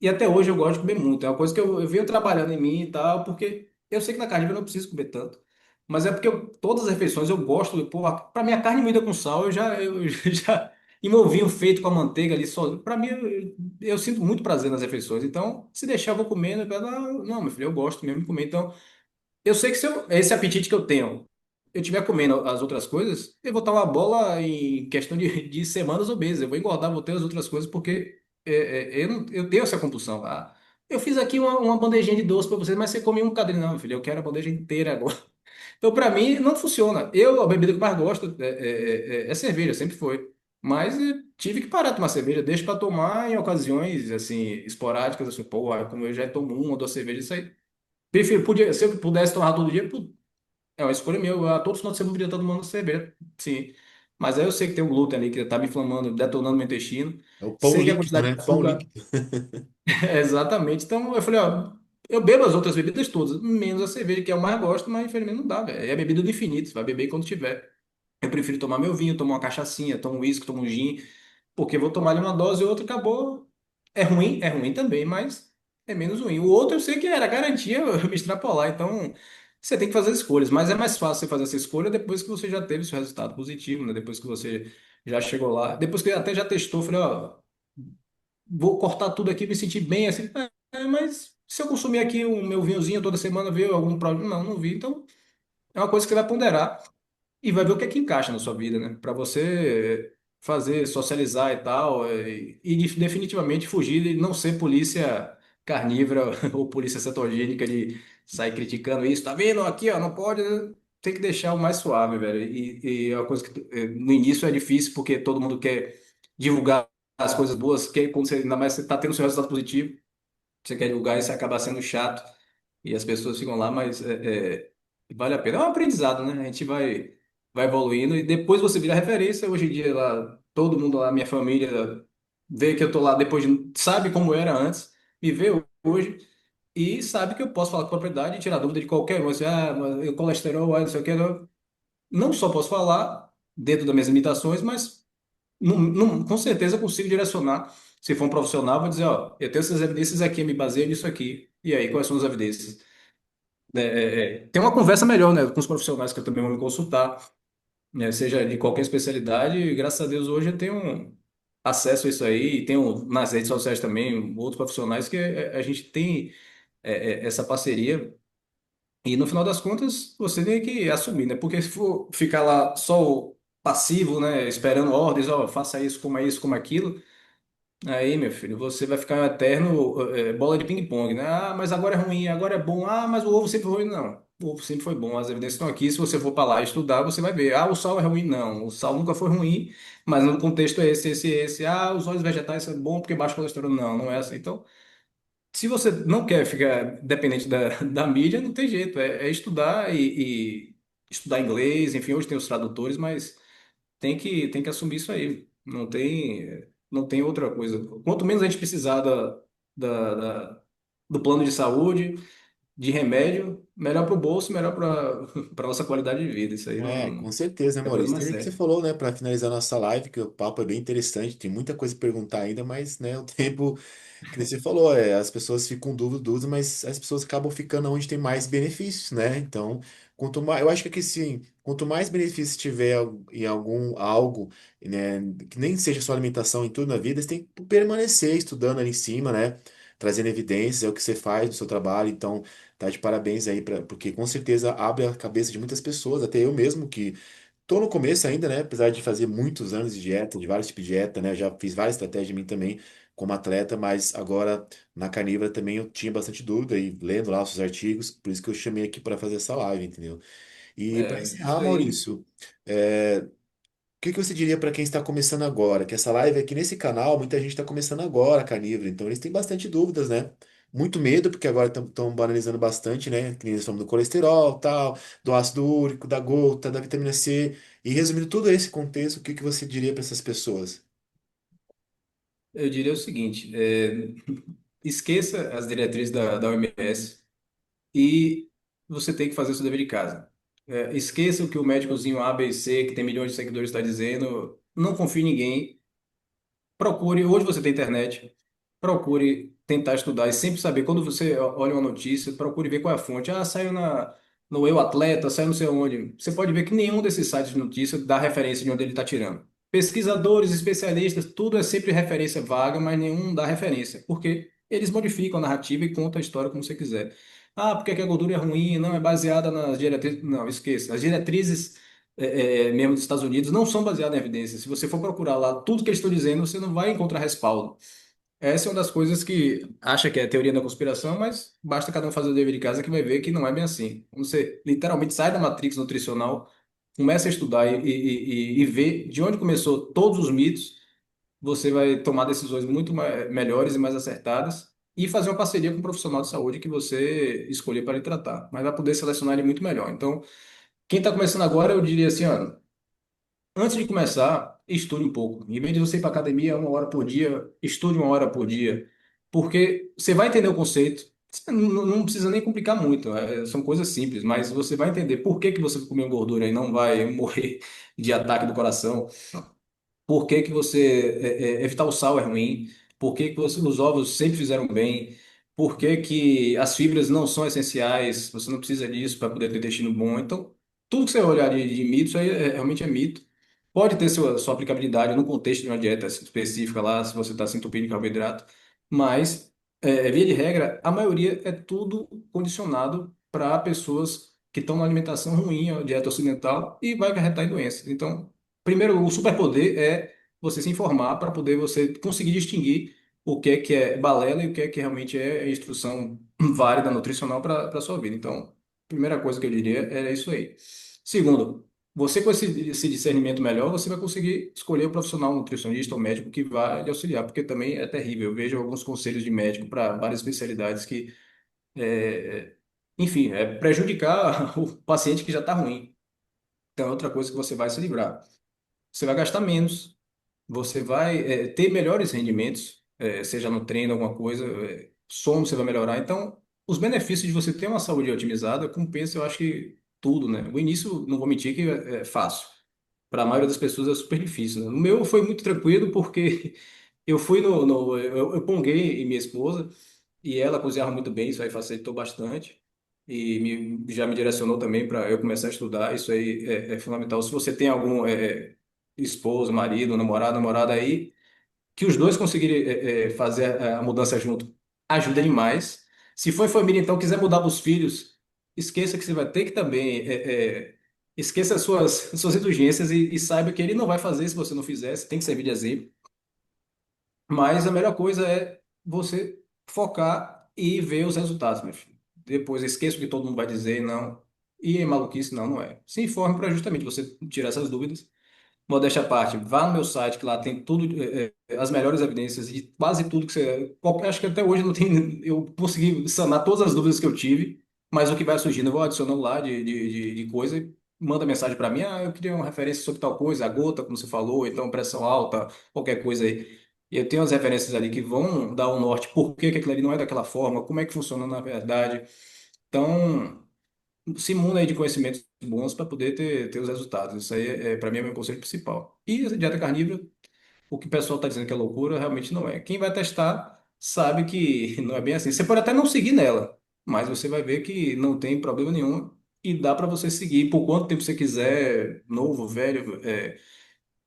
e até hoje eu gosto de comer muito. É uma coisa que eu venho trabalhando em mim e tal, porque eu sei que na carne eu não preciso comer tanto. Mas é porque todas as refeições eu gosto, pô, para mim a carne moída com sal eu já envolvi o feito com a manteiga ali só. Para mim eu sinto muito prazer nas refeições. Então, se deixar eu vou comendo, eu falo, não, meu filho, eu gosto mesmo de comer. Então, eu sei que se esse apetite que eu tenho, eu estiver comendo as outras coisas, eu vou estar uma bola em questão de semanas obeso. Eu vou engordar, vou ter as outras coisas, porque eu tenho essa compulsão. Eu fiz aqui uma bandejinha de doce para vocês, mas você come um cadrinho. Não, meu filho, eu quero a bandeja inteira agora. Então, para mim, não funciona. A bebida que eu mais gosto é cerveja, sempre foi. Mas tive que parar de tomar cerveja, deixo para tomar em ocasiões, assim, esporádicas, assim, pô, como eu já tomo uma ou duas cervejas, isso aí. Se eu pudesse tomar todo dia, é uma escolha minha. A todo final de semana eu podia estar tomando cerveja, sim. Mas aí eu sei que tem um glúten ali que tá me inflamando, detonando meu intestino. É o pão Sei que a líquido, quantidade né? de Pão açúcar líquido. é exatamente. Então eu falei, ó, eu bebo as outras bebidas todas, menos a cerveja, que é o mais gosto, mas infelizmente não dá, velho. É a bebida do infinito, você vai beber quando tiver. Eu prefiro tomar meu vinho, tomar uma cachaçinha, tomar um uísque, tomar um gin, porque eu vou tomar ali uma dose e outra acabou. É ruim também, mas é menos ruim. O outro eu sei que era garantia eu me extrapolar, então você tem que fazer escolhas, mas é mais fácil você fazer essa escolha depois que você já teve seu resultado positivo, né? Depois que você já chegou lá, depois que até já testou, falei, ó, vou cortar tudo aqui, me sentir bem assim. Mas se eu consumir aqui o meu vinhozinho toda semana, ver algum problema? Não, não vi. Então é uma coisa que você vai ponderar e vai ver o que é que encaixa na sua vida, né? Para você fazer, socializar e tal, definitivamente fugir de não ser polícia carnívora ou polícia cetogênica de sair criticando isso. Tá vendo aqui, ó, não pode, né? Tem que deixar o mais suave, velho. E é uma coisa que no início é difícil porque todo mundo quer divulgar as coisas boas, que quando você, ainda mais você tá tendo seu resultado positivo, você quer divulgar e você acaba sendo chato e as pessoas ficam lá, mas vale a pena. É um aprendizado, né? A gente vai evoluindo e depois você vira referência. Hoje em dia, lá. todo mundo lá, minha família, vê que eu tô lá depois, sabe como era antes, me vê hoje e sabe que eu posso falar com propriedade e tirar dúvida de qualquer um. Assim, mas o colesterol, não sei o que. Não só posso falar dentro das minhas limitações, mas com certeza eu consigo direcionar. Se for um profissional, vou dizer, ó, eu tenho essas evidências aqui, eu me baseio nisso aqui. E aí, quais são as evidências? Tem uma conversa melhor, né, com os profissionais que eu também vou me consultar, né, seja de qualquer especialidade. E, graças a Deus, hoje eu tenho acesso a isso aí, e tenho nas redes sociais também outros profissionais que a gente tem essa parceria. E no final das contas, você tem que assumir, né? Porque se for ficar lá só o passivo, né, esperando ordens, ó, faça isso, coma isso, coma aquilo, aí, meu filho, você vai ficar um eterno bola de ping-pong, né? Ah, mas agora é ruim, agora é bom. Ah, mas o ovo sempre foi ruim. Não, o ovo sempre foi bom. As evidências estão aqui. Se você for para lá estudar, você vai ver. Ah, o sal é ruim. Não, o sal nunca foi ruim, mas no contexto é esse, esse, esse. Ah, os óleos vegetais são bom porque baixa colesterol. Não, não é assim. Então, se você não quer ficar dependente da mídia, não tem jeito. É estudar e estudar inglês. Enfim, hoje tem os tradutores, mas tem que assumir isso aí. Não tem outra coisa. Quanto menos a gente precisar da, da- do plano de saúde, de remédio, melhor para o bolso, melhor para para nossa qualidade de vida. Isso aí É, não com certeza, né, é a coisa Maurício? mais Tem o que você certa. falou, né, para finalizar nossa live, que o papo é bem interessante, tem muita coisa a perguntar ainda, mas, né, o tempo, que nem você falou, as pessoas ficam com dúvidas, mas as pessoas acabam ficando onde tem mais benefícios, né? Então, quanto mais, eu acho que aqui sim, quanto mais benefício tiver em algum algo, né, que nem seja só alimentação em tudo na vida, você tem que permanecer estudando ali em cima, né? Trazendo evidências, é o que você faz no seu trabalho, então tá de parabéns aí, porque com certeza abre a cabeça de muitas pessoas, até eu mesmo, que tô no começo ainda, né? Apesar de fazer muitos anos de dieta, de vários tipos de dieta, né? Já fiz várias estratégias de mim também como atleta, mas agora na carnívora também eu tinha bastante dúvida e lendo lá os seus artigos, por isso que eu chamei aqui para fazer essa live, entendeu? E para encerrar, Isso aí. Maurício, o que que você diria para quem está começando agora? Que essa live aqui nesse canal, muita gente está começando agora a carnívoro, então eles têm bastante dúvidas, né? Muito medo, porque agora estão banalizando bastante, né? Que nem eles falam do colesterol, tal, do ácido úrico, da gota, da vitamina C. E resumindo todo esse contexto, o que que você diria para essas pessoas? Eu diria o seguinte: esqueça as diretrizes da OMS e você tem que fazer o seu dever de casa. Esqueça o que o médicozinho A, B e C, que tem milhões de seguidores, está dizendo. Não confie em ninguém. Procure, hoje você tem internet, procure tentar estudar e sempre saber, quando você olha uma notícia, procure ver qual é a fonte. Ah, saiu no Eu Atleta, saiu não sei onde. Você pode ver que nenhum desses sites de notícia dá referência de onde ele está tirando. Pesquisadores, especialistas, tudo é sempre referência vaga, mas nenhum dá referência, porque eles modificam a narrativa e contam a história como você quiser. Ah, porque que a gordura é ruim, não é baseada nas diretrizes. Não, esqueça. As diretrizes mesmo dos Estados Unidos não são baseadas em evidências. Se você for procurar lá tudo que eles estão dizendo, você não vai encontrar respaldo. Essa é uma das coisas que acha que é teoria da conspiração, mas basta cada um fazer o dever de casa que vai ver que não é bem assim. Quando você literalmente sai da matrix nutricional, começa a estudar e ver de onde começou todos os mitos, você vai tomar decisões muito melhores e mais acertadas e fazer uma parceria com um profissional de saúde que você escolher para lhe tratar, mas vai poder selecionar ele muito melhor. Então, quem está começando agora, eu diria assim, ó, antes de começar, estude um pouco. Em vez de você ir para academia 1 hora por dia, estude 1 hora por dia. Porque você vai entender o conceito. Você não precisa nem complicar muito. São coisas simples, mas você vai entender por que que você comeu gordura e não vai morrer de ataque do coração. Por que que evitar o sal é ruim? Por que que os ovos sempre fizeram bem? Por que que as fibras não são essenciais? Você não precisa disso para poder ter intestino bom. Então, tudo que você olhar de mito, isso aí realmente é mito. Pode ter sua aplicabilidade no contexto de uma dieta específica lá, se você está se entupindo de carboidrato, mas, via de regra, a maioria é tudo condicionado para pessoas que estão numa alimentação ruim, a dieta ocidental, e vai acarretar em doenças. Então, primeiro, o superpoder é você se informar para poder você conseguir distinguir o que é balela e o que realmente é instrução válida nutricional para a sua vida. Então, primeira coisa que eu diria é isso aí. Segundo, você com esse discernimento melhor, você vai conseguir escolher o profissional nutricionista ou médico que vai lhe auxiliar, porque também é terrível. Eu vejo alguns conselhos de médico para várias especialidades que, é, enfim, é prejudicar o paciente que já está ruim. Então, é outra coisa que você vai se livrar. Você vai gastar menos, você vai ter melhores rendimentos, seja no treino, alguma coisa, sono você vai melhorar. Então, os benefícios de você ter uma saúde otimizada compensa, eu acho que tudo, né? O início, não vou mentir que é fácil. Para a maioria das pessoas é super difícil, né? O meu foi muito tranquilo porque eu fui eu ponguei em minha esposa e ela cozinhava muito bem, isso aí facilitou bastante. E já me direcionou também para eu começar a estudar, isso aí é fundamental. Se você tem algum esposo, marido, namorado, namorada aí, que os dois conseguirem fazer a mudança junto, ajuda demais. Se for em família, então, quiser mudar para os filhos, esqueça que você vai ter que também. Esqueça as suas indulgências e saiba que ele não vai fazer se você não fizer, você tem que servir de exemplo. Mas a melhor coisa é você focar e ver os resultados, meu filho. Depois esqueça o que todo mundo vai dizer, não. E é maluquice, não, não é. Se informe para justamente você tirar essas dúvidas. Modéstia à parte, vá no meu site que lá tem tudo, as melhores evidências e quase tudo que você. Acho que até hoje não tem, eu consegui sanar todas as dúvidas que eu tive, mas o que vai surgindo eu vou adicionando lá de coisa e manda mensagem para mim. Ah, eu queria uma referência sobre tal coisa, a gota, como você falou, então pressão alta, qualquer coisa aí. E eu tenho as referências ali que vão dar o norte, por que que aquilo ali não é daquela forma, como é que funciona na verdade. Então se imuna aí de conhecimentos bons para poder ter os resultados. Isso aí, para mim, é o meu conselho principal. E a dieta carnívora, o que o pessoal está dizendo que é loucura, realmente não é. Quem vai testar sabe que não é bem assim. Você pode até não seguir nela, mas você vai ver que não tem problema nenhum e dá para você seguir por quanto tempo você quiser, novo, velho,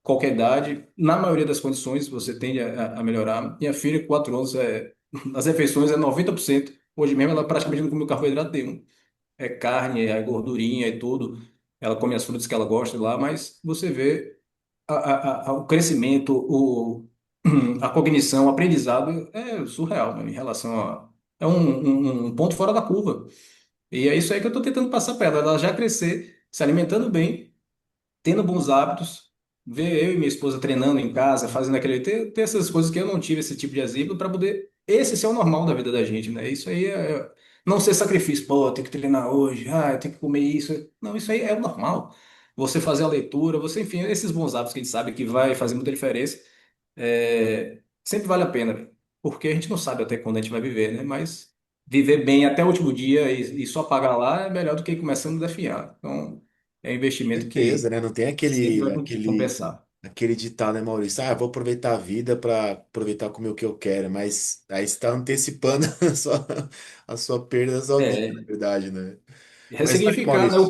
qualquer idade. Na maioria das condições, você tende a melhorar. Minha filha, 4 anos, as refeições é 90%. Hoje mesmo, ela praticamente não comeu carboidrato nenhum carne, é gordurinha e tudo. Ela come as frutas que ela gosta lá, mas você vê o crescimento, a cognição, o aprendizado é surreal, né, em relação a. É um ponto fora da curva. E é isso aí que eu estou tentando passar para ela, ela já crescer, se alimentando bem, tendo bons hábitos, ver eu e minha esposa treinando em casa, fazendo aquele. Ter essas coisas que eu não tive esse tipo de exemplo para poder. Esse ser o normal da vida da gente, né? Isso aí não ser sacrifício. Pô, eu tenho que treinar hoje, eu tenho que comer isso. Não, isso aí é o normal. Você fazer a leitura, você, enfim, esses bons hábitos que a gente sabe que vai fazer muita diferença, sempre vale a pena, velho. Porque a gente não sabe até quando a gente vai viver, né? Mas viver bem até o último dia e só pagar lá é melhor do que ir começando a definhar. Então, é um investimento Certeza, que né? Não tem sempre aquele, vai aquele, compensar. aquele ditado, né, Maurício? Ah, vou aproveitar a vida para aproveitar comer o que eu quero, mas aí você está antecipando a sua perda, a sua vida, na É, verdade, né? Mas tá aí, ressignificar, né, Maurício.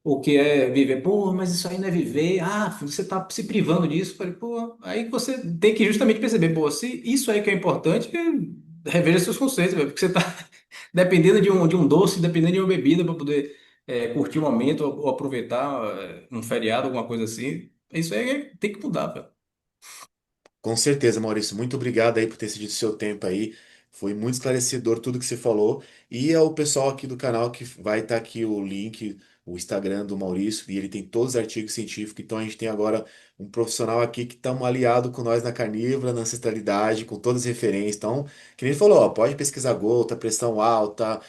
o que é viver. Pô, mas isso aí não é viver. Ah, você está se privando disso. Falei, pô, aí você tem que justamente perceber, pô, se isso aí que é importante, reveja seus conceitos, velho, porque você está dependendo de um doce, dependendo de uma bebida para poder curtir um momento ou aproveitar um feriado, alguma coisa assim. Isso aí tem que mudar, velho. Com certeza, Maurício. Muito obrigado aí por ter cedido seu tempo aí. Foi muito esclarecedor tudo que você falou. E ao pessoal aqui do canal que vai estar aqui o link, o Instagram do Maurício, e ele tem todos os artigos científicos. Então a gente tem agora um profissional aqui que está um aliado com nós na carnívora, na ancestralidade, com todas as referências. Então, que nem ele falou, ó, pode pesquisar gota, pressão alta,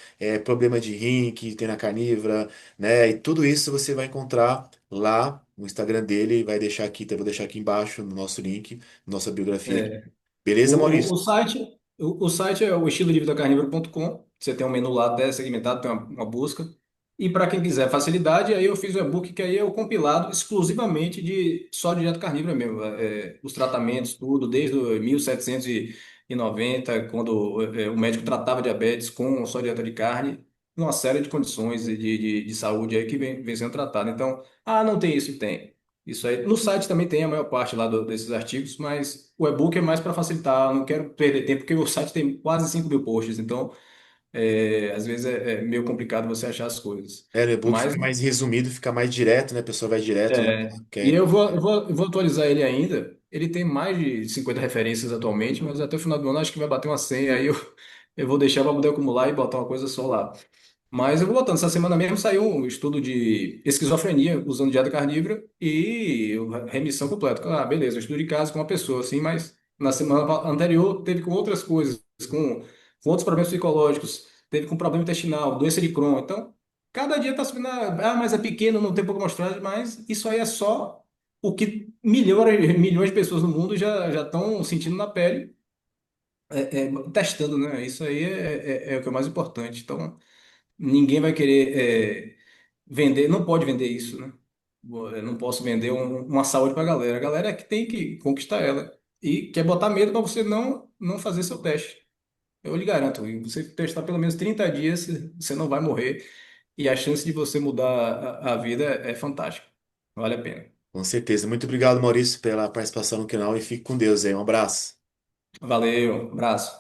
problema de rim que tem na carnívora, né? E tudo isso você vai encontrar lá no Instagram dele. Vai deixar aqui, vou deixar aqui embaixo no nosso link nossa biografia aqui. É, Beleza, o Maurício? site, o site é o estilodevidacarnívoro.com. Você tem um menu lá até segmentado, tem uma busca. E para quem quiser facilidade, aí eu fiz o e-book que aí é o compilado exclusivamente só de dieta carnívora mesmo. Os tratamentos, tudo, desde o 1790, quando o médico tratava diabetes com só dieta de carne, uma série de condições de saúde aí que vem sendo tratada. Então, não tem isso, tem. Isso aí. No site também tem a maior parte lá desses artigos, mas o e-book é mais para facilitar. Eu não quero perder tempo, porque o site tem quase 5.000 posts, então às vezes é meio complicado você achar as coisas. No e-book Mas fica mais resumido, fica mais direto, né? A pessoa vai direto lá, e quer. eu vou atualizar ele ainda. Ele tem mais de 50 referências atualmente, mas até o final do ano acho que vai bater uma 100. Aí eu vou deixar para poder acumular e botar uma coisa só lá. Mas eu vou botando. Essa semana mesmo saiu um estudo de esquizofrenia usando dieta carnívora e remissão completa. Beleza, um estudo de caso com uma pessoa, assim, mas na semana anterior teve com outras coisas, com outros problemas psicológicos, teve com problema intestinal, doença de Crohn. Então, cada dia está subindo. Mas é pequeno, não tem pouca amostragem, mas isso aí é só. o que milhões de pessoas no mundo já estão sentindo na pele, testando, né? Isso aí é o que é mais importante. Então, ninguém vai querer vender, não pode vender isso, né? Eu não posso vender uma saúde para a galera. A galera é que tem que conquistar ela. E quer botar medo para você não fazer seu teste. Eu lhe garanto, em você testar pelo menos 30 dias, você não vai morrer. E a chance de você mudar a vida é fantástica. Vale a pena. Com certeza. Muito obrigado, Maurício, pela participação no canal e fique com Deus aí. Um abraço. Valeu, abraço.